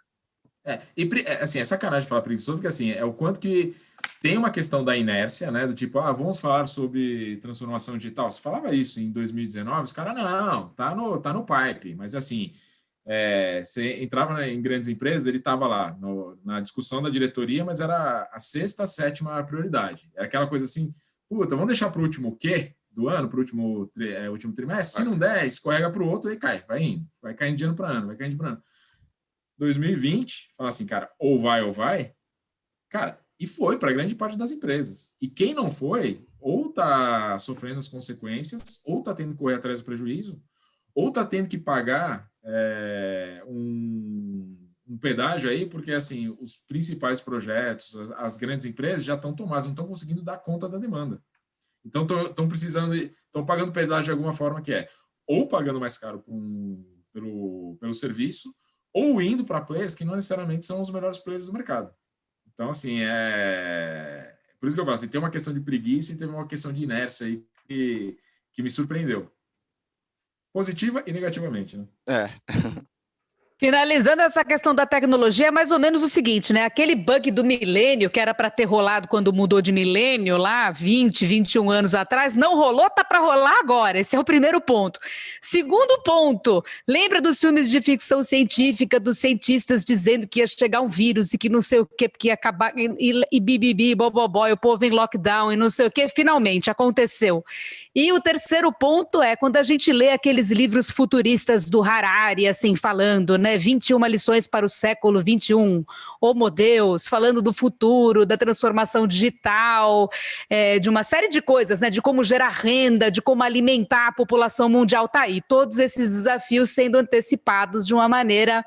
Assim, é sacanagem falar preguiçoso, porque assim, é o quanto que tem uma questão da inércia, né? Do tipo, vamos falar sobre transformação digital. Você falava isso em 2019, os caras, não, tá no pipe. Mas assim, você entrava em grandes empresas, ele estava lá na discussão da diretoria, mas era a 6ª, 7ª prioridade. Era aquela coisa assim, puta, vamos deixar para o último quê? Do ano, para o último trimestre. Se não der, escorrega para o outro e cai, vai indo. Vai caindo de ano para ano, 2020, fala assim, cara, ou vai, cara, e foi para grande parte das empresas. E quem não foi, ou está sofrendo as consequências, ou está tendo que correr atrás do prejuízo, ou está tendo que pagar um pedágio aí, porque assim, os principais projetos, as grandes empresas já estão tomadas, não estão conseguindo dar conta da demanda. Então, estão pagando pedágio de alguma forma, que é ou pagando mais caro pelo serviço, ou indo para players que não necessariamente são os melhores players do mercado. Então, assim, por isso que eu falo, assim, tem uma questão de preguiça e tem uma questão de inércia aí que me surpreendeu. Positiva e negativamente, né? Finalizando essa questão da tecnologia, é mais ou menos o seguinte, né? Aquele bug do milênio, que era para ter rolado quando mudou de milênio lá, 20, 21 anos atrás, não rolou, tá para rolar agora. Esse é o primeiro ponto. Segundo ponto, lembra dos filmes de ficção científica, dos cientistas dizendo que ia chegar um vírus e que não sei o quê, que ia acabar, e bibibi, bobobó, e o povo em lockdown e não sei o quê, finalmente aconteceu. E o terceiro ponto é quando a gente lê aqueles livros futuristas do Harari, assim, falando, né? 21 lições para o século 21, Homo Deus, falando do futuro, da transformação digital, de uma série de coisas, né? De como gerar renda, de como alimentar a população mundial, tá aí. Todos esses desafios sendo antecipados de uma maneira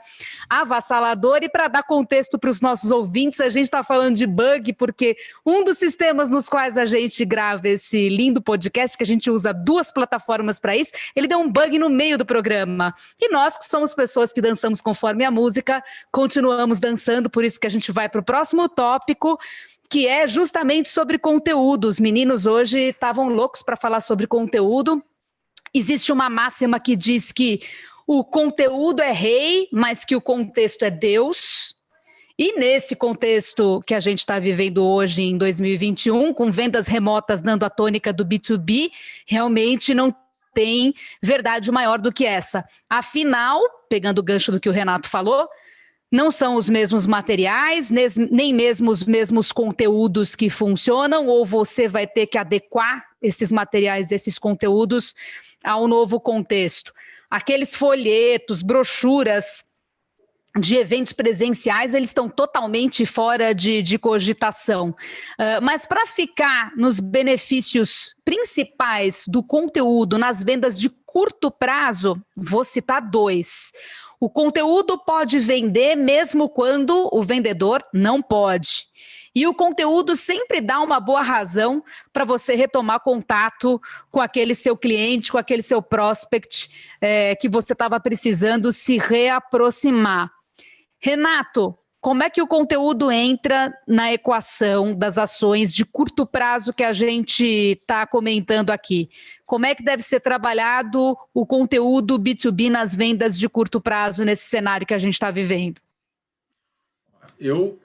avassaladora. E para dar contexto para os nossos ouvintes, a gente está falando de bug, porque um dos sistemas nos quais a gente grava esse lindo podcast, que a gente usa 2 plataformas para isso, ele deu um bug no meio do programa. E nós, que somos pessoas que dançamos conforme a música, continuamos dançando, por isso que a gente vai para o próximo tópico, que é justamente sobre conteúdo. Os meninos hoje estavam loucos para falar sobre conteúdo. Existe uma máxima que diz que o conteúdo é rei, mas que o contexto é Deus. E nesse contexto que a gente está vivendo hoje em 2021, com vendas remotas dando a tônica do B2B, realmente não tem verdade maior do que essa. Afinal, pegando o gancho do que o Renato falou, não são os mesmos materiais, nem mesmo os mesmos conteúdos que funcionam, ou você vai ter que adequar esses materiais, esses conteúdos ao novo contexto. Aqueles folhetos, brochuras de eventos presenciais, eles estão totalmente fora de cogitação. Mas para ficar nos benefícios principais do conteúdo nas vendas de curto prazo, vou citar 2. O conteúdo pode vender mesmo quando o vendedor não pode. E o conteúdo sempre dá uma boa razão para você retomar contato com aquele seu cliente, com aquele seu prospect que você estava precisando se reaproximar. Renato, como é que o conteúdo entra na equação das ações de curto prazo que a gente está comentando aqui? Como é que deve ser trabalhado o conteúdo B2B nas vendas de curto prazo nesse cenário que a gente está vivendo?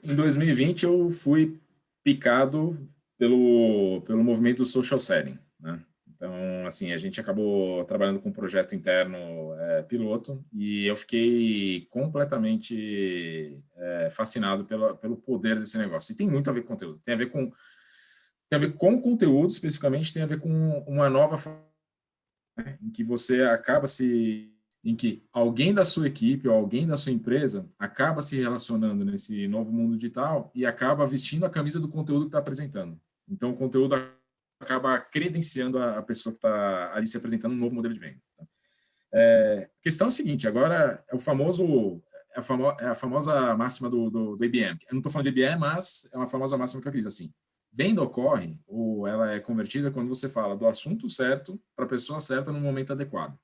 Em 2020, eu fui picado pelo movimento do social selling, né? Então, assim, a gente acabou trabalhando com um projeto interno piloto e eu fiquei completamente fascinado pelo poder desse negócio. E tem muito a ver com conteúdo. Tem a ver com conteúdo, especificamente, tem a ver com uma nova forma, né, em que você acaba em que alguém da sua equipe ou alguém da sua empresa acaba se relacionando nesse novo mundo digital e acaba vestindo a camisa do conteúdo que está apresentando. Então, o conteúdo acaba credenciando a pessoa que está ali se apresentando um novo modelo de venda. Tá? A questão é a seguinte, agora é a famosa máxima do IBM. Eu não estou falando de IBM, mas é uma famosa máxima que eu acredito assim. Venda ocorre, ou ela é convertida quando você fala do assunto certo para a pessoa certa no momento adequado.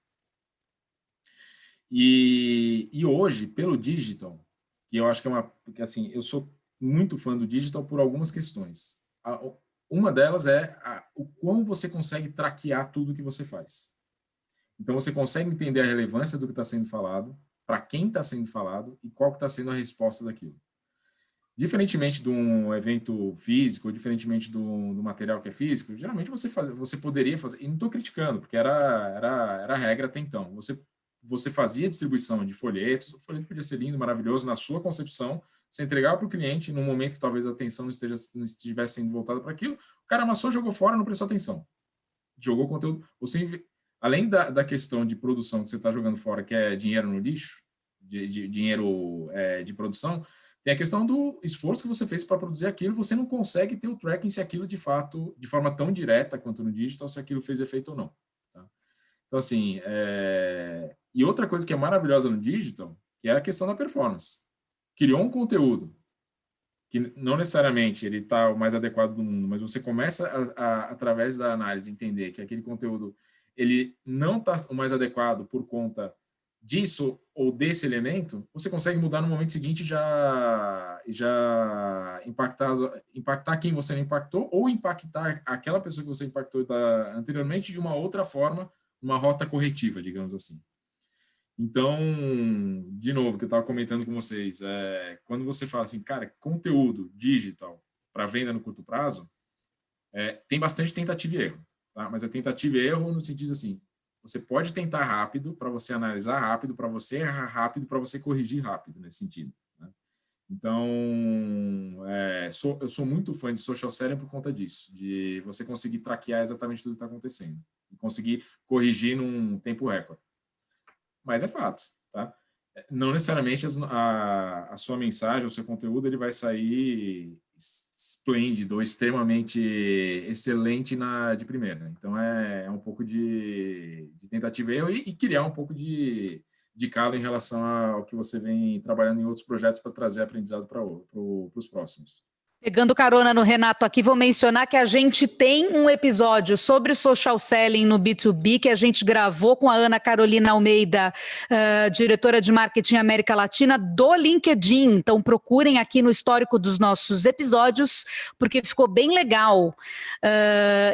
E hoje, pelo digital, que eu acho que assim, eu sou muito fã do digital por algumas questões. Uma delas é o quão você consegue traquear tudo que você faz. Então, você consegue entender a relevância do que está sendo falado, para quem está sendo falado e qual que está sendo a resposta daquilo. Diferentemente de um evento físico, ou diferentemente do material que é físico, geralmente você poderia fazer, e não estou criticando, porque era a regra até então, você fazia distribuição de folhetos, o folheto podia ser lindo, maravilhoso, na sua concepção, você entregava para o cliente, num momento que talvez a atenção não estivesse sendo voltada para aquilo, o cara amassou, jogou fora, não prestou atenção. Jogou conteúdo. Além da questão de produção que você está jogando fora, que é dinheiro no lixo, dinheiro de produção, tem a questão do esforço que você fez para produzir aquilo, você não consegue ter o tracking se aquilo de fato, de forma tão direta quanto no digital, se aquilo fez efeito ou não. Tá? Então, assim, e outra coisa que é maravilhosa no digital, que é a questão da performance. Criou um conteúdo que não necessariamente ele está o mais adequado do mundo, mas você começa através da análise, entender que aquele conteúdo ele não está o mais adequado por conta disso ou desse elemento, você consegue mudar no momento seguinte e já impactar quem você não impactou ou impactar aquela pessoa que você impactou anteriormente de uma outra forma, uma rota corretiva, digamos assim. Então, de novo, que eu estava comentando com vocês, quando você fala assim, cara, conteúdo digital para venda no curto prazo, tem bastante tentativa e erro, tá? Mas é tentativa e erro no sentido assim, você pode tentar rápido para você analisar rápido, para você errar rápido, para você corrigir rápido nesse sentido. Né? Então, eu sou muito fã de social selling por conta disso, de você conseguir traquear exatamente tudo que está acontecendo e conseguir corrigir num tempo recorde. Mas é fato, tá? Não necessariamente a sua mensagem, o seu conteúdo, ele vai sair esplêndido ou extremamente excelente de primeira. Então, é um pouco de tentativa e erro e criar um pouco de calo em relação ao que você vem trabalhando em outros projetos para trazer aprendizado para os próximos. Pegando carona no Renato aqui, vou mencionar que a gente tem um episódio sobre social selling no B2B que a gente gravou com a Ana Carolina Almeida, diretora de marketing América Latina do LinkedIn. Então procurem aqui no histórico dos nossos episódios, porque ficou bem legal.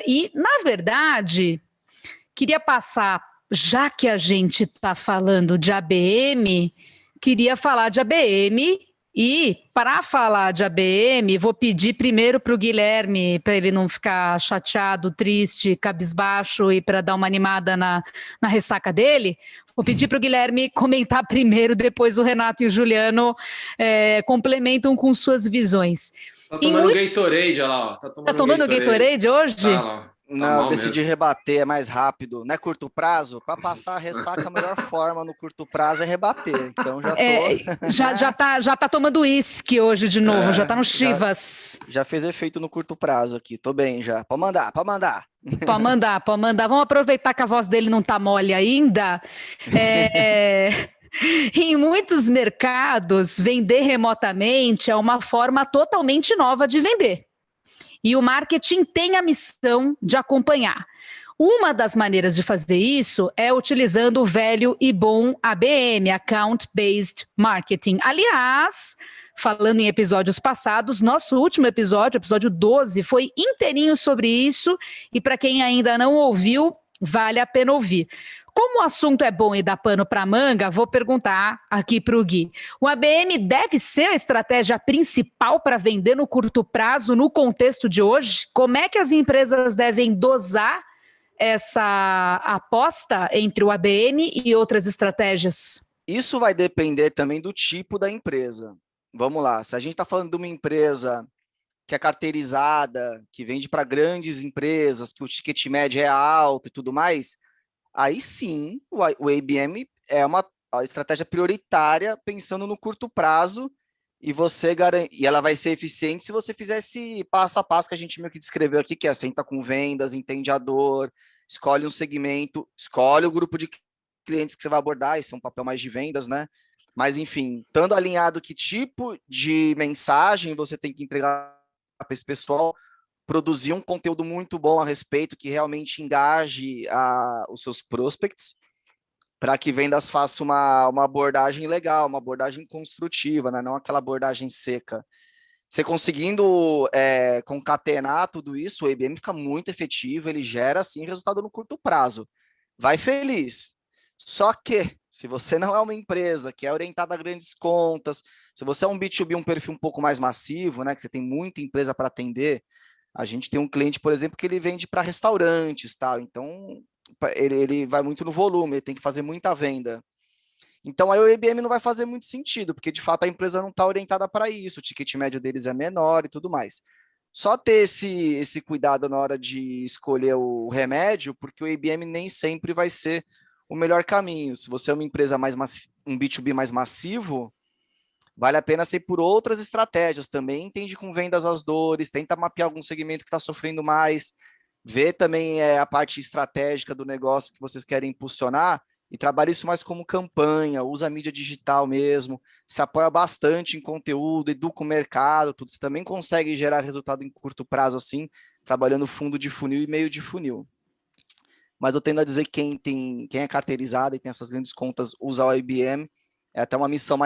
E, na verdade, queria passar, já que a gente está falando de ABM, queria falar de ABM E, para falar de ABM, vou pedir primeiro para o Guilherme, para ele não ficar chateado, triste, cabisbaixo e para dar uma animada na ressaca dele. Vou pedir para o Guilherme comentar primeiro, depois o Renato e o Juliano complementam com suas visões. Tá tomando Gatorade, olha lá. Ó. Tá tomando Gatorade hoje? Tá lá. Tá não, decidi rebater, é mais rápido. Não é curto prazo? Para passar a ressaca, a melhor forma no curto prazo é rebater. Então já tô... já tá tomando uísque hoje de novo, já tá no Chivas. Já fez efeito no curto prazo aqui, tô bem já. Pode mandar. Pode mandar. Vamos aproveitar que a voz dele não tá mole ainda. Em muitos mercados, vender remotamente é uma forma totalmente nova de vender. E o marketing tem a missão de acompanhar. Uma das maneiras de fazer isso é utilizando o velho e bom ABM, Account Based Marketing. Aliás, falando em episódios passados, nosso último episódio 12, foi inteirinho sobre isso. E para quem ainda não ouviu, vale a pena ouvir. Como o assunto é bom e dá pano para manga, vou perguntar aqui para o Gui. O ABM deve ser a estratégia principal para vender no curto prazo no contexto de hoje? Como é que as empresas devem dosar essa aposta entre o ABM e outras estratégias? Isso vai depender também do tipo da empresa. Vamos lá, se a gente está falando de uma empresa que é carteirizada, que vende para grandes empresas, que o ticket médio é alto e tudo mais, aí sim, o ABM é uma estratégia prioritária pensando no curto prazo e ela vai ser eficiente se você fizer esse passo a passo que a gente meio que descreveu aqui, que é senta com vendas, entende a dor, escolhe um segmento, escolhe o grupo de clientes que você vai abordar, esse é um papel mais de vendas, né? Mas, enfim, estando alinhado que tipo de mensagem você tem que entregar para esse pessoal, produzir um conteúdo muito bom a respeito, que realmente engaje os seus prospects, para que vendas faça uma abordagem legal, uma abordagem construtiva, né? Não aquela abordagem seca. Você conseguindo concatenar tudo isso, o ABM fica muito efetivo, ele gera, sim, resultado no curto prazo. Vai feliz. Só que, se você não é uma empresa que é orientada a grandes contas, se você é um B2B, um perfil um pouco mais massivo, né, que você tem muita empresa para atender, a gente tem um cliente, por exemplo, que ele vende para restaurantes, tal. Então, ele vai muito no volume, ele tem que fazer muita venda. Então, aí o ABM não vai fazer muito sentido, porque, de fato, a empresa não está orientada para isso, o ticket médio deles é menor e tudo mais. Só ter esse cuidado na hora de escolher o remédio, porque o ABM nem sempre vai ser o melhor caminho. Se você é uma empresa um B2B mais massivo, vale a pena ser por outras estratégias também. Entende com vendas as dores, tenta mapear algum segmento que está sofrendo mais, vê também a parte estratégica do negócio que vocês querem impulsionar e trabalha isso mais como campanha, usa a mídia digital mesmo, se apoia bastante em conteúdo, educa o mercado, tudo. Você também consegue gerar resultado em curto prazo assim, trabalhando fundo de funil e meio de funil. Mas eu tendo a dizer que quem é carteirizado e tem essas grandes contas usar o IBM é até uma missão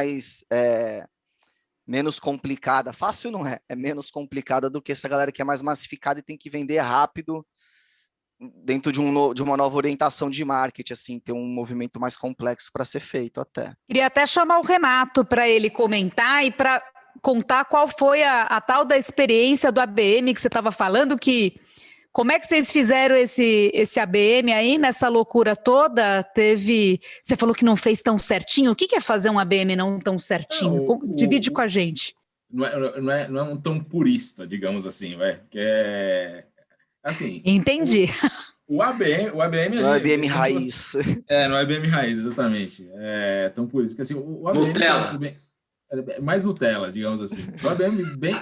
menos complicada. Fácil não é menos complicada do que essa galera que é mais massificada e tem que vender rápido dentro de uma nova orientação de marketing, assim, ter um movimento mais complexo para ser feito até. Queria até chamar o Renato para ele comentar e para contar qual foi a tal da experiência do ABM que você estava falando, como é que vocês fizeram esse ABM aí, nessa loucura toda? Você falou que não fez tão certinho. O que é fazer um ABM não tão certinho? Divide com a gente. Não é um tão purista, digamos assim, assim. Entendi. O ABM no ABM raiz. No ABM raiz, exatamente. Tão purista. Porque assim, o ABM mais Nutella, digamos assim. O ABM, bem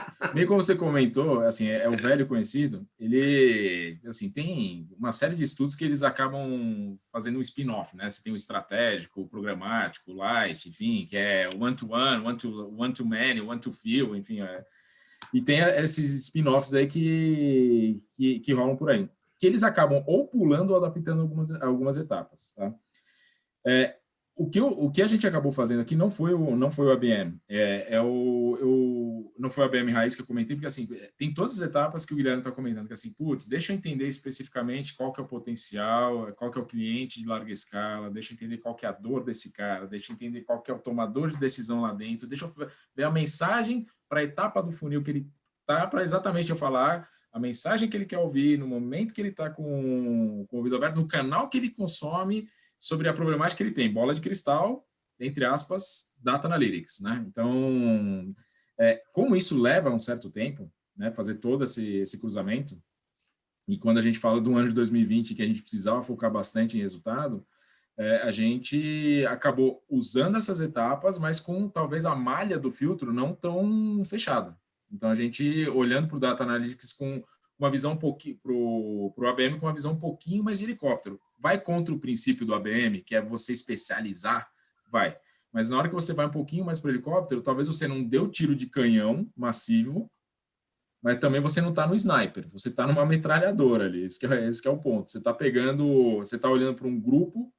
como você comentou, assim, é o velho conhecido, ele, assim, tem uma série de estudos que eles acabam fazendo um spin-off, né? Você tem o estratégico, o programático, o light, enfim, que é one-to-one, one-to-many, one-to-few, enfim. E tem esses spin-offs aí que rolam por aí, que eles acabam ou pulando ou adaptando algumas etapas, tá? o que a gente acabou fazendo aqui não foi o ABM, não foi o ABM raiz que eu comentei, porque assim, tem todas as etapas que o Guilherme está comentando, que assim, putz, deixa eu entender especificamente qual que é o potencial, qual que é o cliente de larga escala, deixa eu entender qual que é a dor desse cara, deixa eu entender qual que é o tomador de decisão lá dentro, deixa eu ver a mensagem para a etapa do funil que ele tá, para exatamente eu falar a mensagem que ele quer ouvir, no momento que ele está com o ouvido aberto, no canal que ele consome, sobre a problemática que ele tem, bola de cristal, entre aspas, data analytics, né? Então, como isso leva um certo tempo, né, fazer todo esse cruzamento, e quando a gente fala do ano de 2020, que a gente precisava focar bastante em resultado, a gente acabou usando essas etapas, mas com talvez a malha do filtro não tão fechada. Então, a gente, olhando para o Data Analytics com uma visão um pouquinho, para o ABM com uma visão um pouquinho mais de helicóptero. Vai contra o princípio do ABM, que é você especializar? Vai. Mas na hora que você vai um pouquinho mais para o helicóptero, talvez você não dê o tiro de canhão massivo, mas também você não está no sniper, você está numa metralhadora ali, esse que é o ponto. Você está olhando para um grupo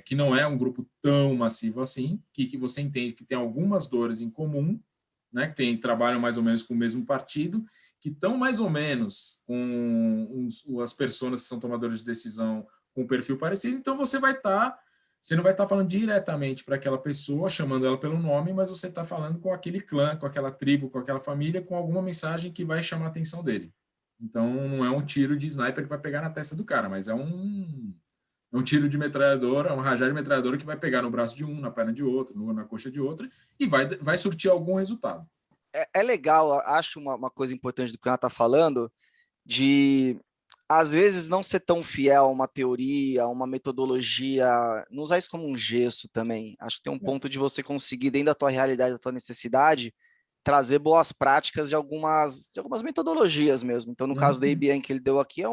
que não é um grupo tão massivo assim, que você entende que tem algumas dores em comum, né, que trabalham mais ou menos com o mesmo partido, que estão mais ou menos com as pessoas que são tomadores de decisão com um perfil parecido, então você não vai estar falando diretamente para aquela pessoa, chamando ela pelo nome, mas você está falando com aquele clã, com aquela tribo, com aquela família, com alguma mensagem que vai chamar a atenção dele. Então, não é um tiro de sniper que vai pegar na testa do cara, mas é um tiro de metralhadora, um rajada de metralhadora que vai pegar no braço de um, na perna de outro, na coxa de outro, e vai surtir algum resultado. É legal, acho uma coisa importante do que ela está falando, de às vezes não ser tão fiel a uma teoria, a uma metodologia, não usar isso como um gesso também. Acho que tem um ponto de você conseguir, dentro da tua realidade, da tua necessidade, trazer boas práticas de algumas metodologias mesmo. Então, no caso da ABM que ele deu aqui,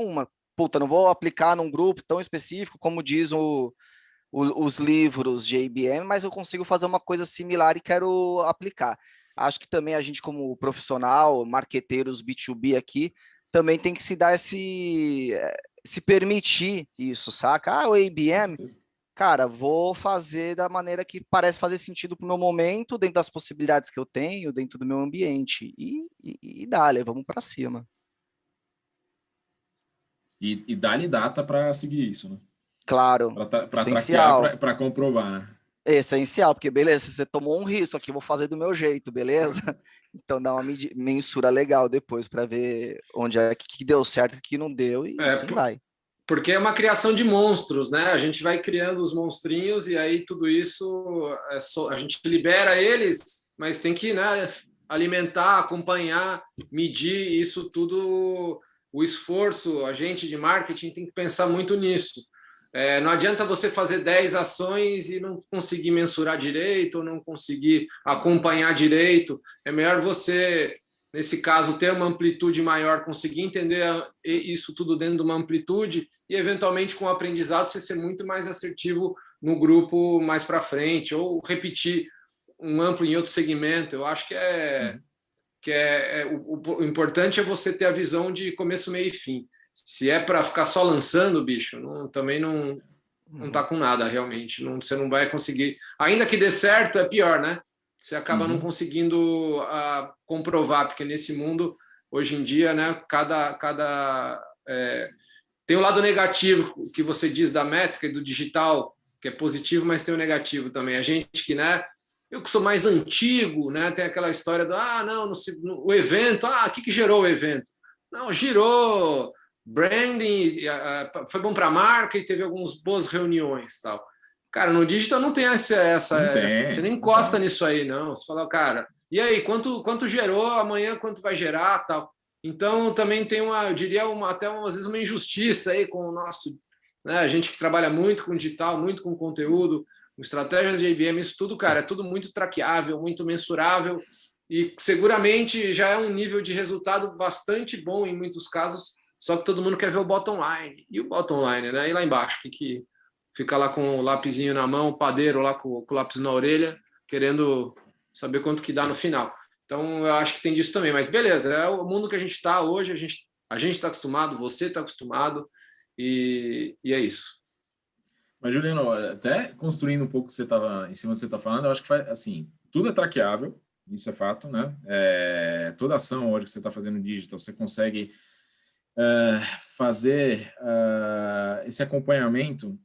puta, não vou aplicar num grupo tão específico como diz os livros de ABM, mas eu consigo fazer uma coisa similar e quero aplicar. Acho que também a gente, como profissional, marqueteiros B2B aqui, também tem que se dar se permitir isso, saca? O ABM, cara, vou fazer da maneira que parece fazer sentido para o meu momento, dentro das possibilidades que eu tenho, dentro do meu ambiente. E dá-lhe, vamos para cima. E dá-lhe data para seguir isso, né? Claro, para traquear, para comprovar, né? Essencial, porque beleza, você tomou um risco aqui, vou fazer do meu jeito, beleza? Então dá uma mensura legal depois para ver onde é que deu certo, o que não deu e assim vai. Porque é uma criação de monstros, né? A gente vai criando os monstrinhos e aí tudo isso a gente libera eles, mas tem que, né, alimentar, acompanhar, medir isso tudo, o esforço, a gente de marketing tem que pensar muito nisso. Não adianta você fazer 10 ações e não conseguir mensurar direito ou não conseguir acompanhar direito. É melhor você, nesse caso, ter uma amplitude maior, conseguir entender isso tudo dentro de uma amplitude e, eventualmente, com o aprendizado, você ser muito mais assertivo no grupo mais para frente ou repetir um amplo em outro segmento. Eu acho que o importante é você ter a visão de começo, meio e fim. Se é para ficar só lançando, bicho, também não tá com nada, realmente. Você não vai conseguir. Ainda que dê certo, é pior, né? Você acaba não conseguindo comprovar, porque nesse mundo, hoje em dia, né, tem o lado negativo que você diz da métrica e do digital, que é positivo, mas tem o negativo também. A gente que, né, eu que sou mais antigo, né, tem aquela história do, o evento, o que gerou o evento? Não, girou branding, foi bom para a marca e teve algumas boas reuniões, tal. Cara, no digital não tem você nem encosta nisso aí, não. Você fala, cara, e aí, quanto gerou, amanhã quanto vai gerar, tal. Então, também tem eu diria, até às vezes uma injustiça aí com o nosso, né, a gente que trabalha muito com digital, muito com conteúdo, com estratégias de IBM, isso tudo, cara, é tudo muito traqueável, muito mensurável e seguramente já é um nível de resultado bastante bom em muitos casos, só que todo mundo quer ver o bottom line. E o bottom line, né? E lá embaixo, que fica lá com o lapisinho na mão, o padeiro lá com o lápis na orelha, querendo saber quanto que dá no final. Então, eu acho que tem disso também. Mas beleza, é o mundo que a gente está hoje, a gente está acostumado, você está acostumado, e é isso. Mas, Juliano, até construindo um pouco o que você estava em cima do que você está falando, eu acho que faz, assim, tudo é traqueável, isso é fato, né? Toda ação hoje que você está fazendo digital, você consegue fazer esse acompanhamento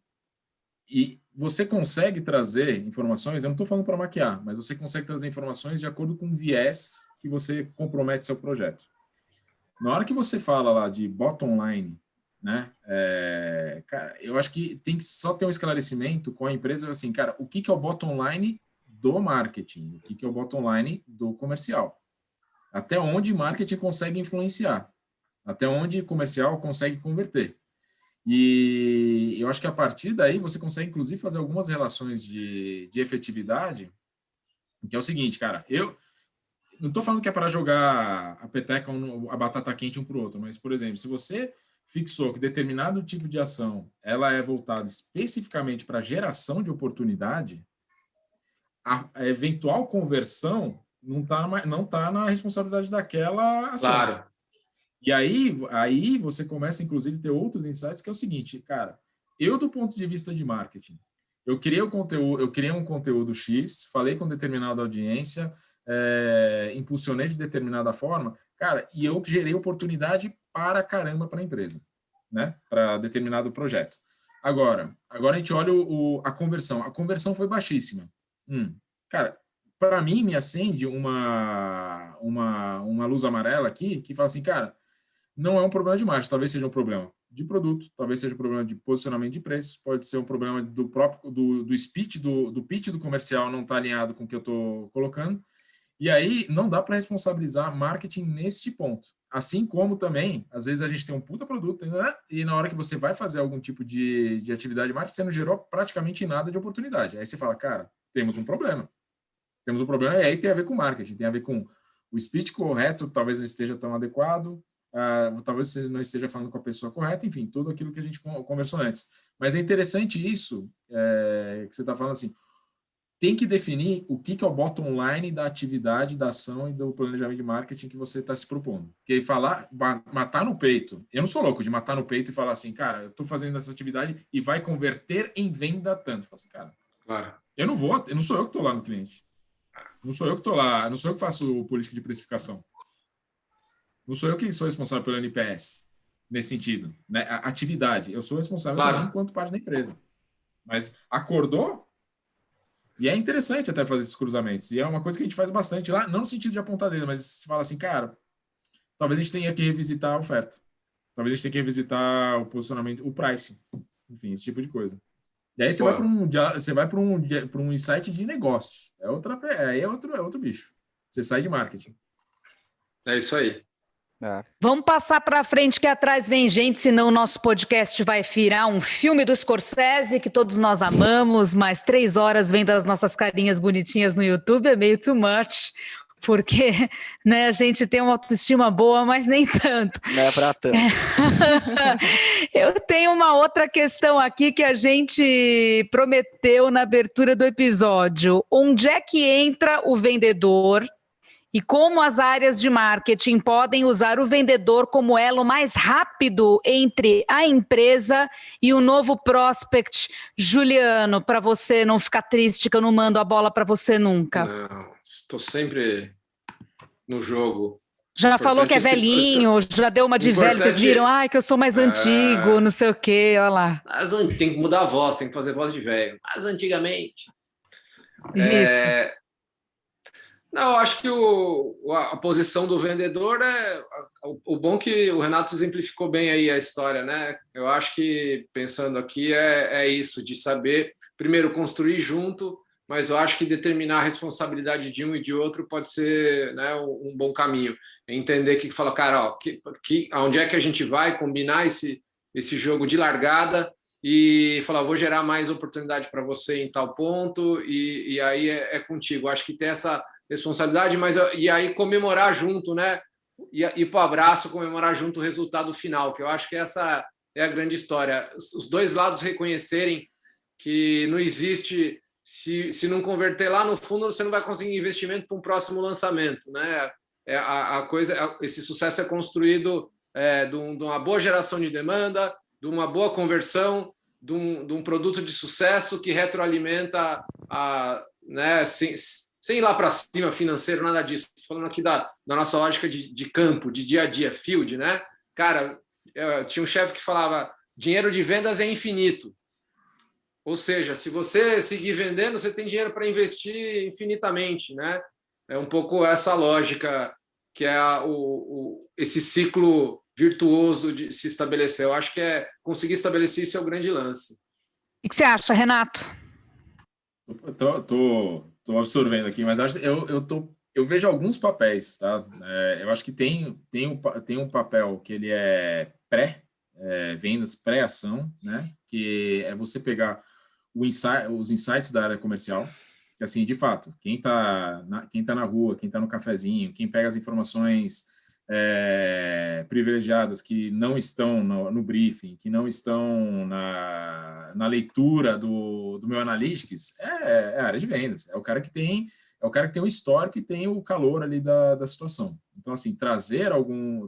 e você consegue trazer informações, eu não estou falando para maquiar, mas você consegue trazer informações de acordo com o viés que você compromete seu projeto. Na hora que você fala lá de bottom line, né? Cara, eu acho que tem que só ter um esclarecimento com a empresa, assim, cara, o que é o bottom line do marketing? O que é o bottom line do comercial? Até onde marketing consegue influenciar? Até onde comercial consegue converter? E eu acho que a partir daí você consegue, inclusive, fazer algumas relações de efetividade, que é o seguinte, cara, eu não estou falando que é para jogar a peteca, a batata quente um para o outro, mas, por exemplo, se você fixou que determinado tipo de ação ela é voltada especificamente para geração de oportunidade, a eventual conversão não tá na responsabilidade daquela ação. Claro. E aí você começa, inclusive, a ter outros insights, que é o seguinte, cara, eu, do ponto de vista de marketing, eu criei um conteúdo X, falei com determinada audiência, impulsionei de determinada forma, cara, e eu gerei oportunidade para caramba para a empresa, né? Para determinado projeto. Agora a gente olha a conversão. A conversão foi baixíssima. Cara, para mim, me acende uma luz amarela aqui que fala assim, cara, não é um problema de marketing, talvez seja um problema de produto, talvez seja um problema de posicionamento de preço, pode ser um problema do próprio do speech, do pitch do comercial não está alinhado com o que eu estou colocando. E aí não dá para responsabilizar marketing neste ponto. Assim como também, às vezes a gente tem um puta produto, né? E na hora que você vai fazer algum tipo de atividade de marketing, você não gerou praticamente nada de oportunidade. Aí você fala, cara, temos um problema. Temos um problema, e aí tem a ver com marketing, tem a ver com o speech correto, talvez não esteja tão adequado, talvez você não esteja falando com a pessoa correta, enfim, tudo aquilo que a gente conversou antes. Mas é interessante isso, que você está falando assim, tem que definir o que é o bottom line da atividade, da ação e do planejamento de marketing que você está se propondo. Porque falar, matar no peito, eu não sou louco de matar no peito e falar assim, cara, eu estou fazendo essa atividade e vai converter em venda tanto. Eu falo assim, cara, claro. eu não sou eu que estou lá no cliente. Não sou eu que estou lá, não sou eu que faço política de precificação. Não sou eu que sou responsável pelo NPS, nesse sentido. Né? A atividade, eu sou responsável também enquanto parte da empresa. Mas acordou, e é interessante até fazer esses cruzamentos. E é uma coisa que a gente faz bastante lá, não no sentido de apontar dedo, mas se fala assim, cara, talvez a gente tenha que revisitar a oferta. Talvez a gente tenha que revisitar o posicionamento, o pricing. Enfim, esse tipo de coisa. E aí você vai para um insight de negócio. É outro bicho. Você sai de marketing. É isso aí. Vamos passar para frente que atrás vem gente, senão o nosso podcast vai virar um filme do Scorsese que todos nós amamos, mas 3 horas vendo as nossas carinhas bonitinhas no YouTube é meio too much, porque né, a gente tem uma autoestima boa, mas nem tanto. Não é para tanto. Eu tenho uma outra questão aqui que a gente prometeu na abertura do episódio. Onde é que entra o vendedor? E como as áreas de marketing podem usar o vendedor como elo mais rápido entre a empresa e o novo prospect? Juliano, para você não ficar triste que eu não mando a bola para você nunca. Não, estou sempre no jogo. Já falou que é velhinho, já deu uma de velho, vocês viram? Ai, que eu sou mais antigo, não sei o quê, olha lá. Mas tem que mudar a voz, tem que fazer voz de velho. Mas antigamente... Isso. Não, eu acho que a posição do vendedor o bom que o Renato exemplificou bem aí a história, né? Eu acho que, pensando aqui, é isso, de saber, primeiro, construir junto, mas eu acho que determinar a responsabilidade de um e de outro pode ser, né, um bom caminho. Entender que fala, cara, aonde é que a gente vai combinar esse jogo de largada e falar, vou gerar mais oportunidade para você em tal ponto e aí é contigo. Acho que tem essa responsabilidade, e aí comemorar junto, né? Ir para o abraço, comemorar junto o resultado final, que eu acho que essa é a grande história. Os dois lados reconhecerem que não existe, se não converter lá no fundo, você não vai conseguir investimento para um próximo lançamento, né? Esse sucesso é construído de uma boa geração de demanda, de uma boa conversão, de um produto de sucesso que retroalimenta né, sem ir lá para cima financeiro, nada disso. Estou falando aqui da nossa lógica de campo, de dia a dia, field, né? Cara, tinha um chefe que falava: dinheiro de vendas é infinito. Ou seja, se você seguir vendendo, você tem dinheiro para investir infinitamente, né? É um pouco essa lógica que é esse ciclo virtuoso de se estabelecer. Eu acho que conseguir estabelecer isso é o grande lance. O que você acha, Renato? Tô absorvendo aqui, mas eu vejo alguns papéis, tá? Eu acho que tem um papel que ele é vendas, pré-ação, né? Que é você pegar os insights da área comercial, que assim, de fato, quem tá na rua, quem tá no cafezinho, quem pega as informações privilegiadas que não estão no briefing, que não estão na leitura do meu Analytics, é a área de vendas. É o cara que tem o histórico e tem o calor ali da situação. Então, assim, trazer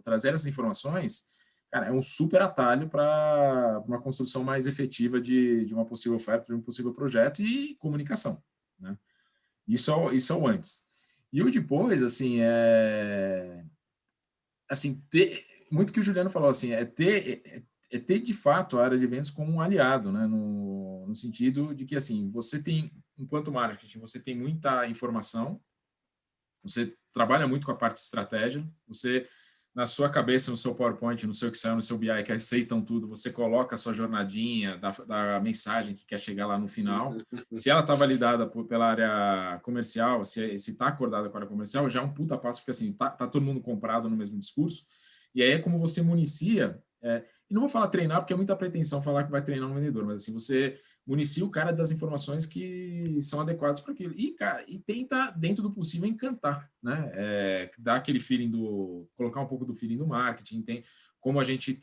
essas informações, cara, é um super atalho para uma construção mais efetiva de uma possível oferta, de um possível projeto e comunicação, né? Isso é o antes. E o depois, assim, muito que o Juliano falou, assim, ter de fato a área de vendas como um aliado, né? No sentido de que, assim, você tem, enquanto marketing, você tem muita informação, você trabalha muito com a parte de estratégia, você, na sua cabeça, no seu PowerPoint, no seu Excel, no seu BI, que aceitam tudo, você coloca a sua jornadinha da mensagem que quer chegar lá no final. Se ela está validada pela área comercial, se está acordada com a área comercial, já é um puta passo, porque assim, tá todo mundo comprado no mesmo discurso. E aí é como você municia, e não vou falar treinar, porque é muita pretensão falar que vai treinar um vendedor, mas assim, você municia o cara das informações que são adequadas para aquilo. E, cara, tenta, dentro do possível, encantar, né? Dar aquele feeling colocar um pouco do feeling do marketing, tem como a gente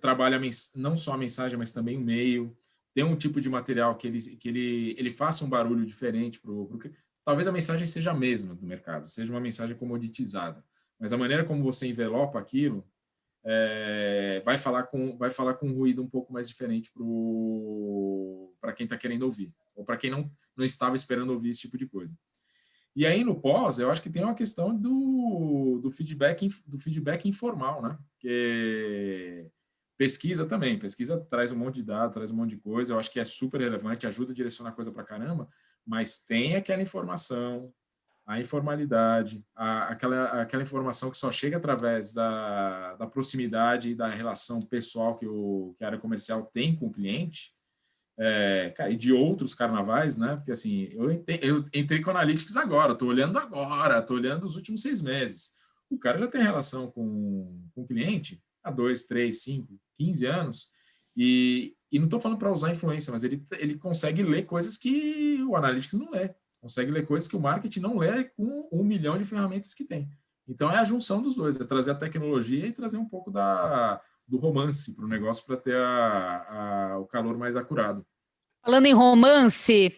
trabalha não só a mensagem, mas também o e-mail. Tem um tipo de material que ele faça um barulho diferente talvez a mensagem seja a mesma do mercado, seja uma mensagem comoditizada, mas a maneira como você envelopa aquilo vai falar com um ruído um pouco mais diferente para quem está querendo ouvir, ou para quem não estava esperando ouvir esse tipo de coisa. E aí, no pós, eu acho que tem uma questão do feedback informal, né? Que pesquisa traz um monte de dados, traz um monte de coisa, eu acho que é super relevante, ajuda a direcionar coisa para caramba, mas tem aquela informação, a informalidade, aquela informação que só chega através da proximidade e da relação pessoal que a área comercial tem com o cliente, cara, e de outros carnavais, né? Porque assim, eu entrei com Analytics agora, estou olhando os últimos 6 meses. O cara já tem relação com o cliente há 2, 3, 5, 15 anos, e não estou falando para usar influência, mas ele consegue ler coisas que o Analytics não lê. Consegue ler coisas que o marketing não lê com 1 milhão de ferramentas que tem. Então, é a junção dos dois, é trazer a tecnologia e trazer um pouco do romance para o negócio para ter o calor mais acurado. Falando em romance,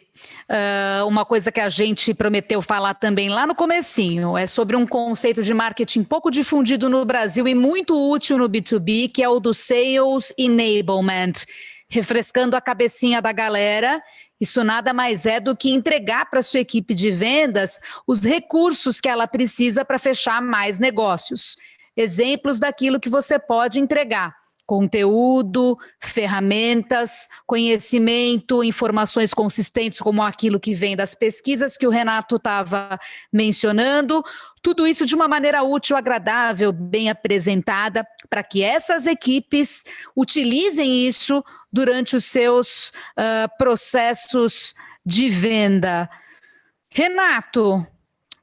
uma coisa que a gente prometeu falar também lá no comecinho é sobre um conceito de marketing pouco difundido no Brasil e muito útil no B2B, que é o do Sales Enablement. Refrescando a cabecinha da galera, isso nada mais é do que entregar para a sua equipe de vendas os recursos que ela precisa para fechar mais negócios. Exemplos daquilo que você pode entregar: conteúdo, ferramentas, conhecimento, informações consistentes como aquilo que vem das pesquisas que o Renato estava mencionando, tudo isso de uma maneira útil, agradável, bem apresentada, para que essas equipes utilizem isso durante os seus processos de venda. Renato,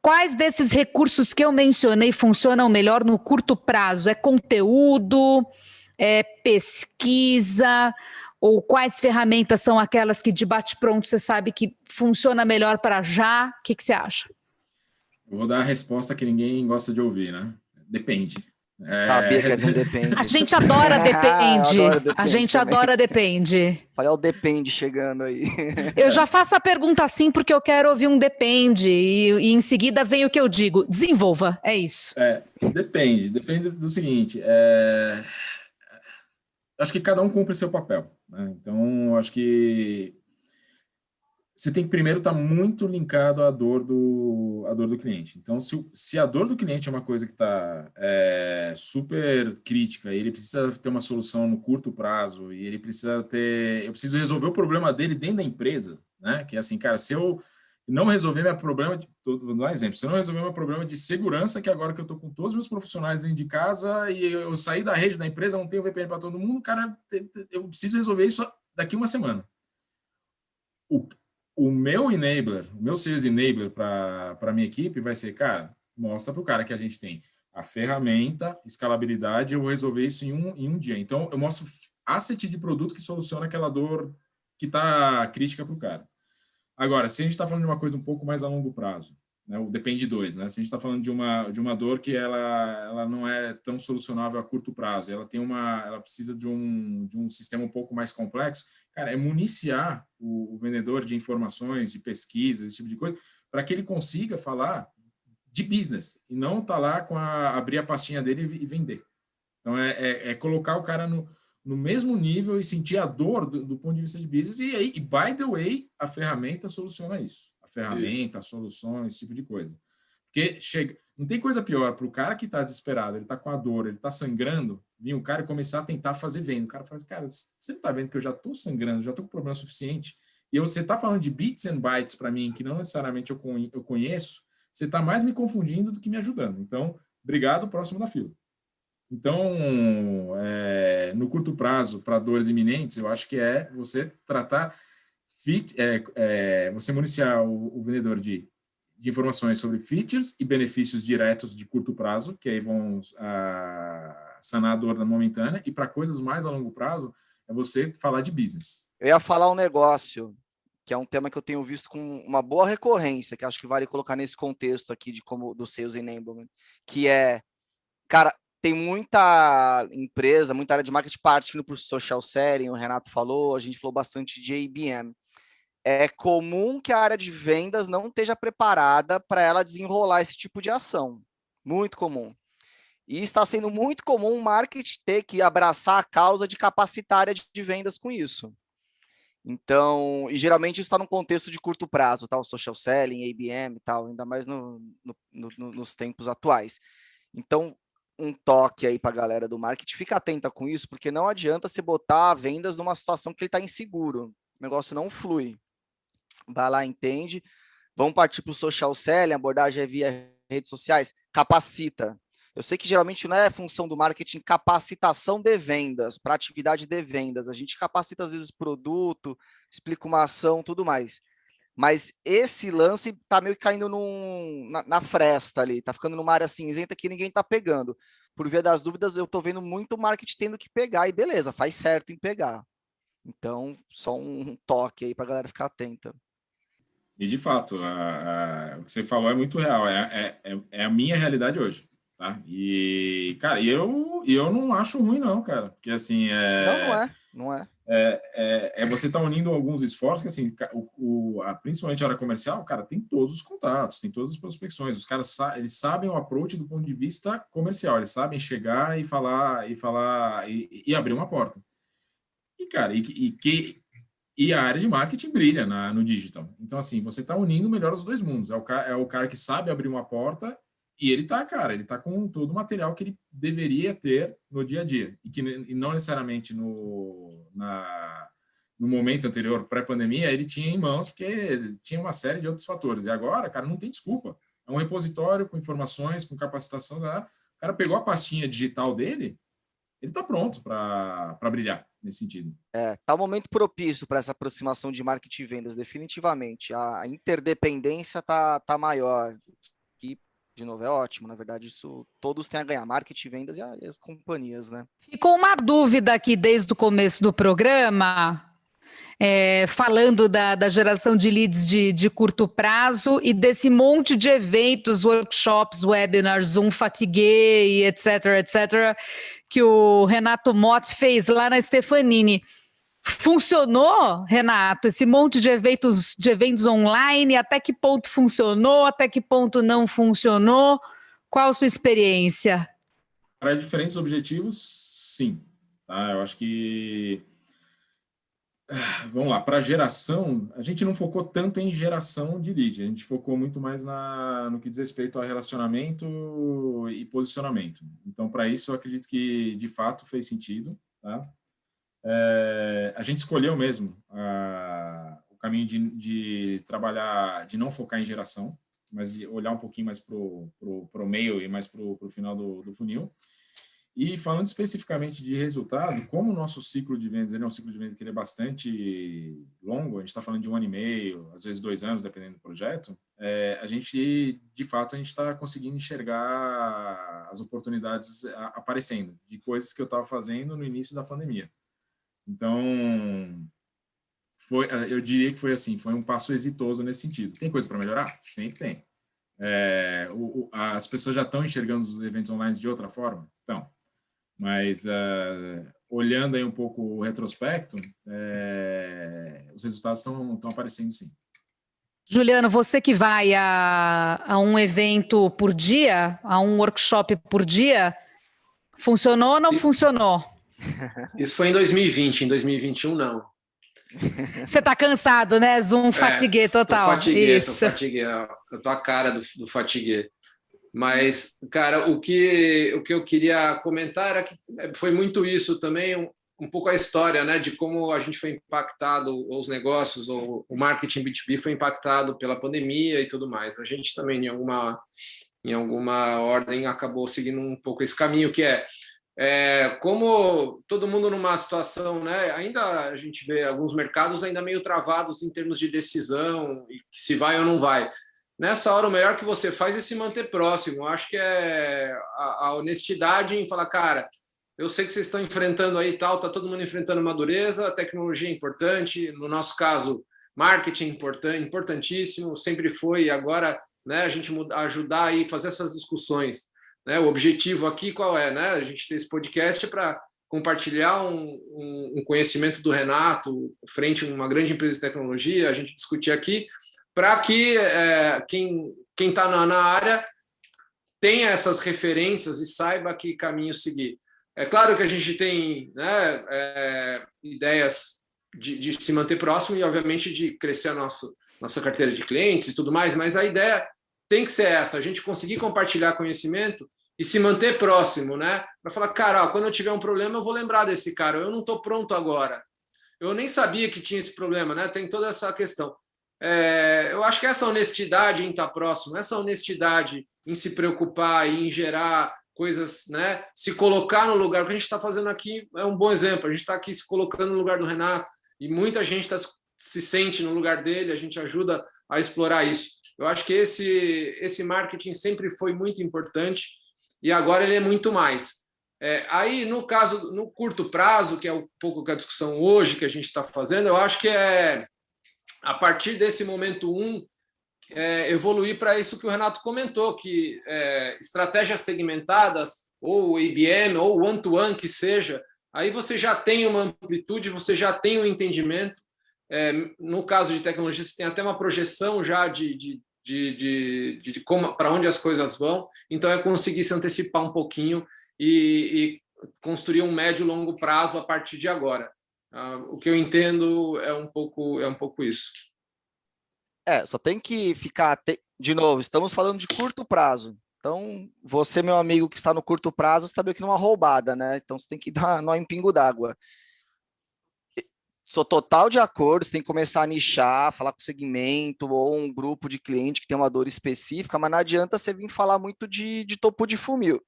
quais desses recursos que eu mencionei funcionam melhor no curto prazo? É conteúdo? É pesquisa, ou quais ferramentas são aquelas que de bate-pronto você sabe que funciona melhor para já? O que você acha? Eu vou dar a resposta que ninguém gosta de ouvir, né? Depende. Sabia que depende. A gente adora depende. A gente também. Adora depende. Olha o depende chegando aí. Eu já faço a pergunta assim porque eu quero ouvir um depende e em seguida vem o que eu digo. Desenvolva, é isso. Depende do seguinte, acho que cada um cumpre seu papel, né? Então, acho que você tem que primeiro estar muito linkado à dor do cliente. Então, se a dor do cliente é uma coisa que está super crítica, e ele precisa ter uma solução no curto prazo, e ele precisa ter... Eu preciso resolver o problema dele dentro da empresa, né? Que é assim, cara, se eu não resolver meu problema... Vou dar um exemplo. Se eu não resolver meu problema de segurança, que agora que eu estou com todos os meus profissionais dentro de casa e eu sair da rede da empresa, não tenho VPN para todo mundo, cara, eu preciso resolver isso daqui uma semana. O meu enabler, o meu sales enabler para a minha equipe vai ser, cara, mostra para o cara que a gente tem a ferramenta, escalabilidade, eu vou resolver isso em um dia. Então, eu mostro asset de produto que soluciona aquela dor que está crítica para o cara. Agora, se a gente está falando de uma coisa um pouco mais a longo prazo, né, o depende dois, né? Se a gente está falando de uma dor que ela não é tão solucionável a curto prazo, ela precisa de um sistema um pouco mais complexo, cara, é municiar o vendedor de informações, de pesquisa, esse tipo de coisa, para que ele consiga falar de business e não estar lá abrir a pastinha dele e vender. Então, é colocar o cara no mesmo nível e sentir a dor do ponto de vista de business. E aí, by the way, a ferramenta soluciona isso. A ferramenta, a solução, esse tipo de coisa. Porque não tem coisa pior para o cara que está desesperado, ele está com a dor, ele está sangrando, vir o cara começar a tentar fazer venda. O cara fala assim, cara, você não está vendo que eu já estou sangrando, já estou com problema suficiente, e você está falando de bits and bytes para mim, que não necessariamente eu conheço, você está mais me confundindo do que me ajudando. Então, obrigado, próximo da fila. Então, no curto prazo, para dores iminentes, eu acho que é você tratar, você municiar o vendedor de informações sobre features e benefícios diretos de curto prazo, que aí vão sanar a dor momentânea, e para coisas mais a longo prazo, é você falar de business. Eu ia falar um negócio, que é um tema que eu tenho visto com uma boa recorrência, que acho que vale colocar nesse contexto aqui do Sales Enablement, que é, cara, tem muita empresa, muita área de marketing partindo por social selling, o Renato falou, a gente falou bastante de ABM. É comum que a área de vendas não esteja preparada para ela desenrolar esse tipo de ação. Muito comum. E está sendo muito comum o marketing ter que abraçar a causa de capacitar a área de vendas com isso. Então, e geralmente isso está num contexto de curto prazo, tá? O social selling, ABM e tal, ainda mais nos tempos atuais. Então, um toque aí para a galera do marketing, fica atenta com isso, porque não adianta você botar vendas numa situação que ele está inseguro. O negócio não flui. Vai lá, entende. Vamos partir para o social selling, abordagem via redes sociais, capacita. Eu sei que geralmente não é função do marketing capacitação de vendas, para atividade de vendas. A gente capacita às vezes produto, explica uma ação, tudo mais. Mas esse lance tá meio que caindo na fresta ali, tá ficando numa área cinzenta que ninguém tá pegando. Por via das dúvidas, eu tô vendo muito marketing tendo que pegar, e beleza, faz certo em pegar. Então, só um toque aí pra galera ficar atenta. E, de fato, o que você falou é muito real, é a minha realidade hoje. Tá? E, cara, eu não acho ruim, não, cara. Porque, assim, Não é. Você tá unindo alguns esforços que, assim, principalmente a área comercial, cara, tem todos os contatos, tem todas as prospecções. Os caras, eles sabem o approach do ponto de vista comercial. Eles sabem chegar e falar e abrir uma porta. E, cara, e a área de marketing brilha no digital. Então, assim, você tá unindo o melhor dos dois mundos. É o cara que sabe abrir uma porta. E ele tá com todo o material que ele deveria ter no dia a dia. E não necessariamente no momento anterior, pré-pandemia, ele tinha em mãos, porque ele tinha uma série de outros fatores. E agora, cara, não tem desculpa. É um repositório com informações, com capacitação. O cara pegou a pastinha digital dele, ele está pronto para brilhar nesse sentido. Tá um momento propício para essa aproximação de marketing e vendas, definitivamente. A interdependência tá maior. De novo, é ótimo, na verdade, isso todos têm a ganhar, marketing, vendas e as companhias, né? Ficou uma dúvida aqui desde o começo do programa, falando da geração de leads de curto prazo e desse monte de eventos, workshops, webinars, Zoom Fatigue, etc., que o Renato Motti fez lá na Stefanini. Funcionou, Renato, esse monte de eventos online? Até que ponto funcionou? Até que ponto não funcionou? Qual a sua experiência? Para diferentes objetivos, sim. Tá? Eu acho que Vamos lá, para geração, a gente não focou tanto em geração de lead, a gente focou muito mais no que diz respeito a relacionamento e posicionamento. Então, para isso, eu acredito que, de fato, fez sentido. Tá? A gente escolheu mesmo o caminho de trabalhar, de não focar em geração, mas de olhar um pouquinho mais para o meio e mais para o final do funil. E falando especificamente de resultado, como o nosso ciclo de vendas ele é um ciclo de vendas que ele é bastante longo, a gente está falando de 1 ano e meio, às vezes 2 anos, dependendo do projeto, a gente, de fato, a gente está conseguindo enxergar as oportunidades aparecendo, de coisas que eu estava fazendo no início da pandemia. Então, eu diria que foi assim, foi um passo exitoso nesse sentido. Tem coisa para melhorar? Sempre tem. As pessoas já estão enxergando os eventos online de outra forma? Então, mas olhando aí um pouco o retrospecto, os resultados estão aparecendo sim. Juliano, você que vai a um evento por dia, a um workshop por dia, funcionou ou não funcionou? Isso foi em 2020, em 2021 não. Você tá cansado, né? Zoom fatigue total. Tô fatigue. Eu tô a cara do fatigue. Mas, cara, o que eu queria comentar era que foi muito isso também, um pouco a história, né, de como a gente foi impactado, os negócios, ou o marketing B2B foi impactado pela pandemia e tudo mais. A gente também, em alguma ordem, acabou seguindo um pouco esse caminho, que como todo mundo numa situação, né, ainda a gente vê alguns mercados ainda meio travados em termos de decisão, e se vai ou não vai. Nessa hora, o melhor que você faz é se manter próximo. Eu acho que é a honestidade em falar, cara, eu sei que vocês estão enfrentando aí tal, está todo mundo enfrentando uma dureza, a tecnologia é importante, no nosso caso, marketing é importantíssimo, sempre foi, e agora, né, a gente ajudar aí, fazer essas discussões. Né? O objetivo aqui qual é? Né? A gente ter esse podcast para compartilhar um conhecimento do Renato frente a uma grande empresa de tecnologia, a gente discutir aqui, para que quem está na área tenha essas referências e saiba que caminho seguir. É claro que a gente tem, né, ideias de se manter próximo e, obviamente, de crescer a nossa carteira de clientes e tudo mais, mas a ideia tem que ser essa, a gente conseguir compartilhar conhecimento e se manter próximo, né? Para falar, cara, quando eu tiver um problema, eu vou lembrar desse cara, eu não estou pronto agora. Eu nem sabia que tinha esse problema, né? Tem toda essa questão. Eu acho que essa honestidade em estar próximo, essa honestidade em se preocupar e em gerar coisas, né? Se colocar no lugar, o que a gente está fazendo aqui é um bom exemplo. A gente está aqui se colocando no lugar do Renato e muita gente se sente no lugar dele, a gente ajuda a explorar isso. Eu acho que esse marketing sempre foi muito importante e agora ele é muito mais. Aí, no caso, no curto prazo, que é um pouco a discussão hoje que a gente está fazendo, eu acho que a partir desse momento evoluir para isso que o Renato comentou, que estratégias segmentadas, ou IBM, ou one-to-one, que seja, aí você já tem uma amplitude, você já tem um entendimento. No caso de tecnologia, você tem até uma projeção já de como, para onde as coisas vão, então é conseguir se antecipar um pouquinho e construir um médio e longo prazo a partir de agora. O que eu entendo é um pouco isso. Só tem que ficar... De novo, estamos falando de curto prazo. Então, você, meu amigo, que está no curto prazo, você está meio que numa roubada, né? Então, você tem que dar nó em pingo d'água. Sou total de acordo, você tem que começar a nichar, falar com o segmento ou um grupo de cliente que tem uma dor específica, mas não adianta você vir falar muito de topo de funil.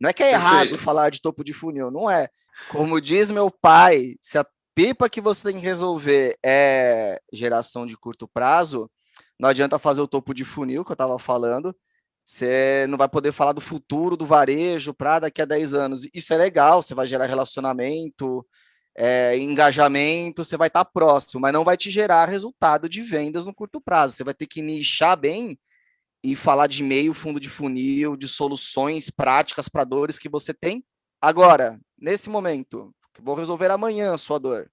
Não é que é errado falar de topo de funil, não é. Como diz meu pai, se a pipa que você tem que resolver é geração de curto prazo, não adianta fazer o topo de funil, que eu estava falando, você não vai poder falar do futuro do varejo para daqui a 10 anos. Isso é legal, você vai gerar relacionamento, engajamento, você vai estar próximo, mas não vai te gerar resultado de vendas no curto prazo. Você vai ter que nichar bem e falar de e-mail, fundo de funil, de soluções práticas para dores que você tem agora, nesse momento. Vou resolver amanhã a sua dor.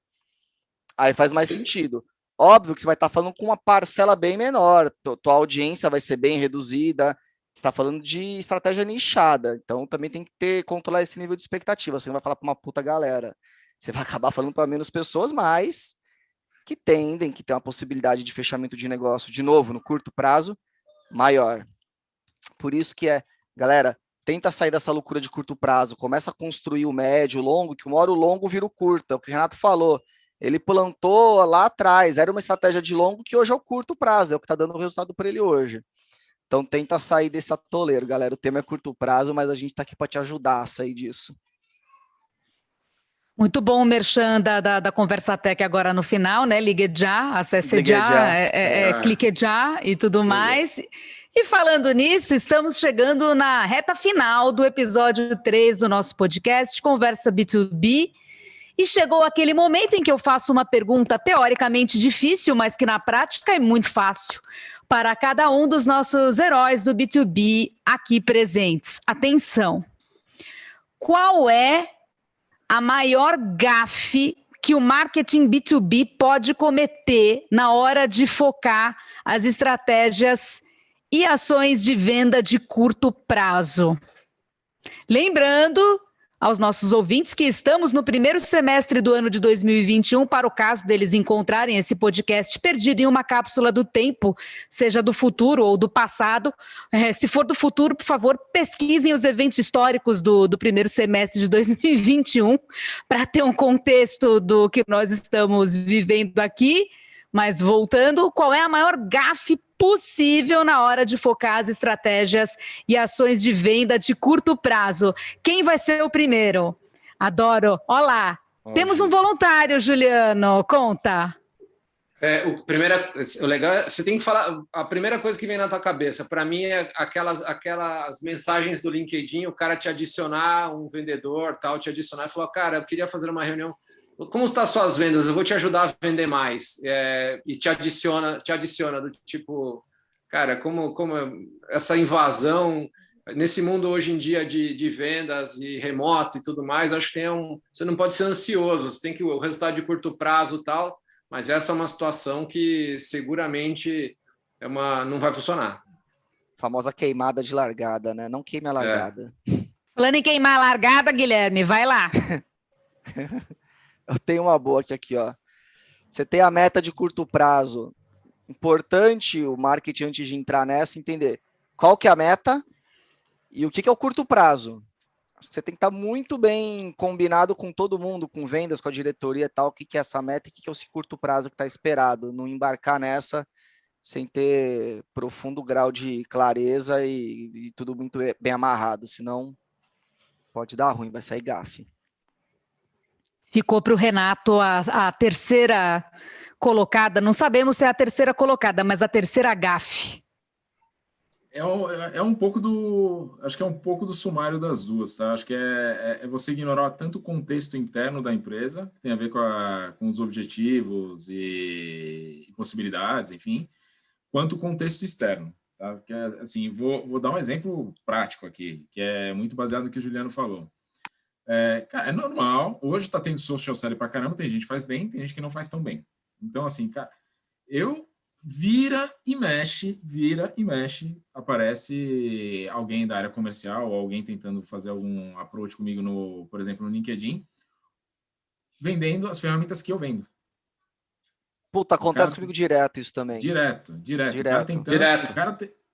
Aí faz mais sentido. Óbvio que você vai estar falando com uma parcela bem menor, tua audiência vai ser bem reduzida, você está falando de estratégia nichada, então também tem que controlar esse nível de expectativa, você não vai falar para uma puta galera. Você vai acabar falando para menos pessoas, mas que tendem, que tem uma possibilidade de fechamento de negócio, de novo, no curto prazo, maior. Por isso que galera, tenta sair dessa loucura de curto prazo, começa a construir o médio, o longo, que uma hora o longo vira o curto, é o que o Renato falou. Ele plantou lá atrás, era uma estratégia de longo que hoje é o curto prazo, é o que está dando resultado para ele hoje. Então tenta sair desse atoleiro, galera. O tema é curto prazo, mas a gente está aqui para te ajudar a sair disso. Muito bom o merchan da Conversa Tech agora no final, né? Ligue já, acesse Ligue já, já. clique já e tudo mais. E falando nisso, estamos chegando na reta final do episódio 3 do nosso podcast, Conversa B2B. E chegou aquele momento em que eu faço uma pergunta teoricamente difícil, mas que na prática é muito fácil, para cada um dos nossos heróis do B2B aqui presentes. Atenção! Qual é a maior gafe que o marketing B2B pode cometer na hora de focar as estratégias e ações de venda de curto prazo? Lembrando aos nossos ouvintes que estamos no primeiro semestre do ano de 2021, para o caso deles encontrarem esse podcast perdido em uma cápsula do tempo, seja do futuro ou do passado. Se for do futuro, por favor, pesquisem os eventos históricos do primeiro semestre de 2021 para ter um contexto do que nós estamos vivendo aqui. Mas voltando, qual é a maior gafe possível na hora de focar as estratégias e ações de venda de curto prazo? Quem vai ser o primeiro? Adoro. Olá. Temos um voluntário, Juliano. Conta. O legal é você tem que falar a primeira coisa que vem na tua cabeça. Para mim é aquelas mensagens do LinkedIn, o cara te adicionar, um vendedor tal, te adicionar e falar, cara, eu queria fazer uma reunião. Como estão as suas vendas? Eu vou te ajudar a vender mais. E te adiciona do tipo, cara, como essa invasão nesse mundo hoje em dia de vendas e remoto e tudo mais, acho que você não pode ser ansioso, você tem que o resultado de curto prazo e tal, mas essa é uma situação que seguramente não vai funcionar. Famosa queimada de largada, né? Não queime a largada. Falando em queimar a largada, Guilherme, vai lá. Eu tenho uma boa aqui, ó. Você tem a meta de curto prazo. Importante o marketing, antes de entrar nessa, entender qual que é a meta e o que é o curto prazo. Você tem que estar muito bem combinado com todo mundo, com vendas, com a diretoria e tal, o que é essa meta e o que é esse curto prazo que está esperado. Não embarcar nessa sem ter profundo grau de clareza e tudo muito bem amarrado, senão pode dar ruim, vai sair gafe. Ficou para o Renato a terceira colocada. Não sabemos se é a terceira colocada, mas a terceira gafe. É um pouco acho que é um pouco do sumário das duas, tá? Acho que é você ignorar tanto o contexto interno da empresa, que tem a ver com os objetivos e possibilidades, enfim, quanto o contexto externo, tá? Porque, assim, vou dar um exemplo prático aqui, que é muito baseado no que o Juliano falou. Cara, é normal, hoje está tendo social selling pra caramba, tem gente que faz bem, tem gente que não faz tão bem. Então, assim, cara, vira e mexe, aparece alguém da área comercial ou alguém tentando fazer algum approach comigo, por exemplo, no LinkedIn, vendendo as ferramentas que eu vendo. Puta, acontece comigo direto isso também. Direto.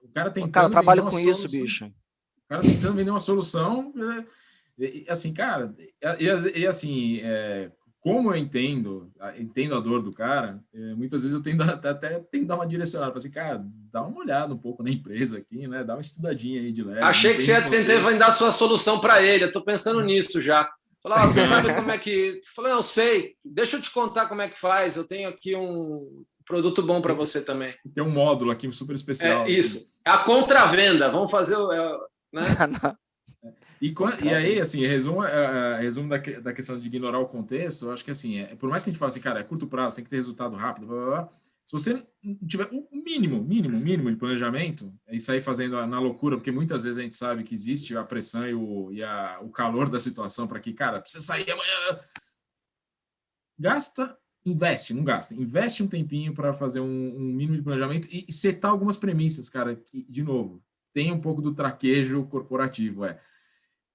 O cara tentando cara, trabalho com solução, isso, bicho. O cara tentando vender uma solução, assim, cara, assim, como eu entendo a dor do cara, muitas vezes eu tento dar uma direcionada, assim, cara, dá uma olhada um pouco na empresa aqui, né? Dá uma estudadinha aí de leve. Achei que você ia tentar vender a sua solução para ele, eu tô pensando nisso já. Falar, você sabe como é que... Falei, eu sei, deixa eu te contar como é que faz, eu tenho aqui um produto bom para você também. Tem um módulo aqui super especial. Isso, a contravenda, vamos fazer né? E aí, assim, resumo da questão de ignorar o contexto, eu acho que, assim, por mais que a gente fale assim, cara, é curto prazo, tem que ter resultado rápido, blá, blá, blá, se você tiver um mínimo de planejamento, e sair fazendo na loucura, porque muitas vezes a gente sabe que existe a pressão e o calor da situação para que, cara, precisa sair amanhã. Investe um tempinho para fazer um mínimo de planejamento e setar algumas premissas, cara, que, de novo, tem um pouco do traquejo corporativo,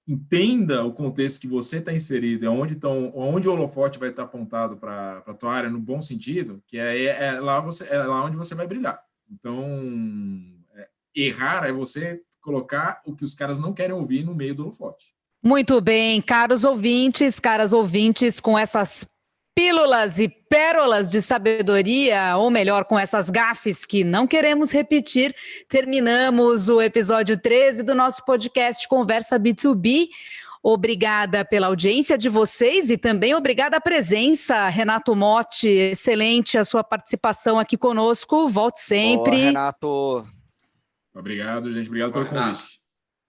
entenda o contexto que você está inserido, onde o holofote vai estar apontado para a tua área no bom sentido, que é lá onde você vai brilhar. Então, errar é você colocar o que os caras não querem ouvir no meio do holofote. Muito bem, caros ouvintes, caras ouvintes, com essas pílulas e pérolas de sabedoria, ou melhor, com essas gafes que não queremos repetir, terminamos o episódio 13 do nosso podcast Conversa B2B. Obrigada pela audiência de vocês e também obrigada a presença, Renato Motti, excelente a sua participação aqui conosco, volte sempre. Boa, Renato. Obrigado, gente, obrigado pelo convite.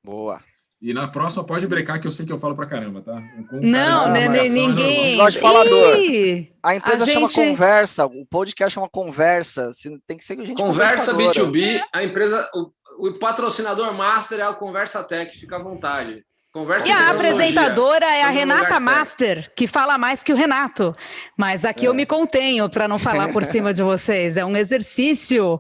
Boa. E na próxima pode brecar, que eu sei que eu falo pra caramba, tá? Ninguém gosta de falador. Ih, A empresa chama conversa, o podcast chama conversa. Tem que ser que a gente conversa B2B, a empresa, o patrocinador master é a Conversa Tech, fica à vontade. Conversa e a apresentadora é a Renata Master, que fala mais que o Renato. Mas aqui eu me contenho para não falar por cima de vocês. É um exercício.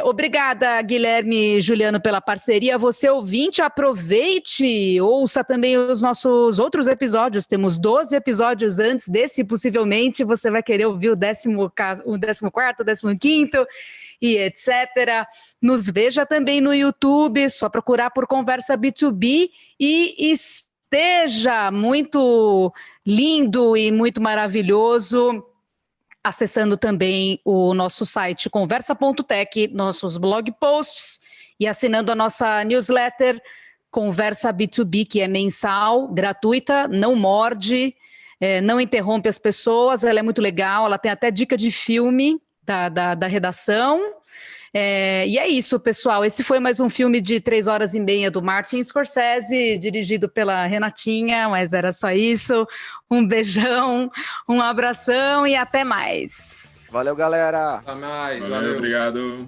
Obrigada, Guilherme e Juliano, pela parceria. Você, ouvinte, aproveite, ouça também os nossos outros episódios. Temos 12 episódios antes desse. Possivelmente você vai querer ouvir o 14º, o 15º e etc. Nos veja também no YouTube, só procurar por Conversa B2B e esteja muito lindo e muito maravilhoso acessando também o nosso site conversa.tech, nossos blog posts e assinando a nossa newsletter Conversa B2B, que é mensal, gratuita, não morde, não interrompe as pessoas, ela é muito legal, ela tem até dica de filme da redação. E é isso, pessoal. Esse foi mais um filme de 3 horas e meia do Martin Scorsese, dirigido pela Renatinha, mas era só isso. Um beijão, um abração e até mais. Valeu, galera. Até mais, valeu. Obrigado.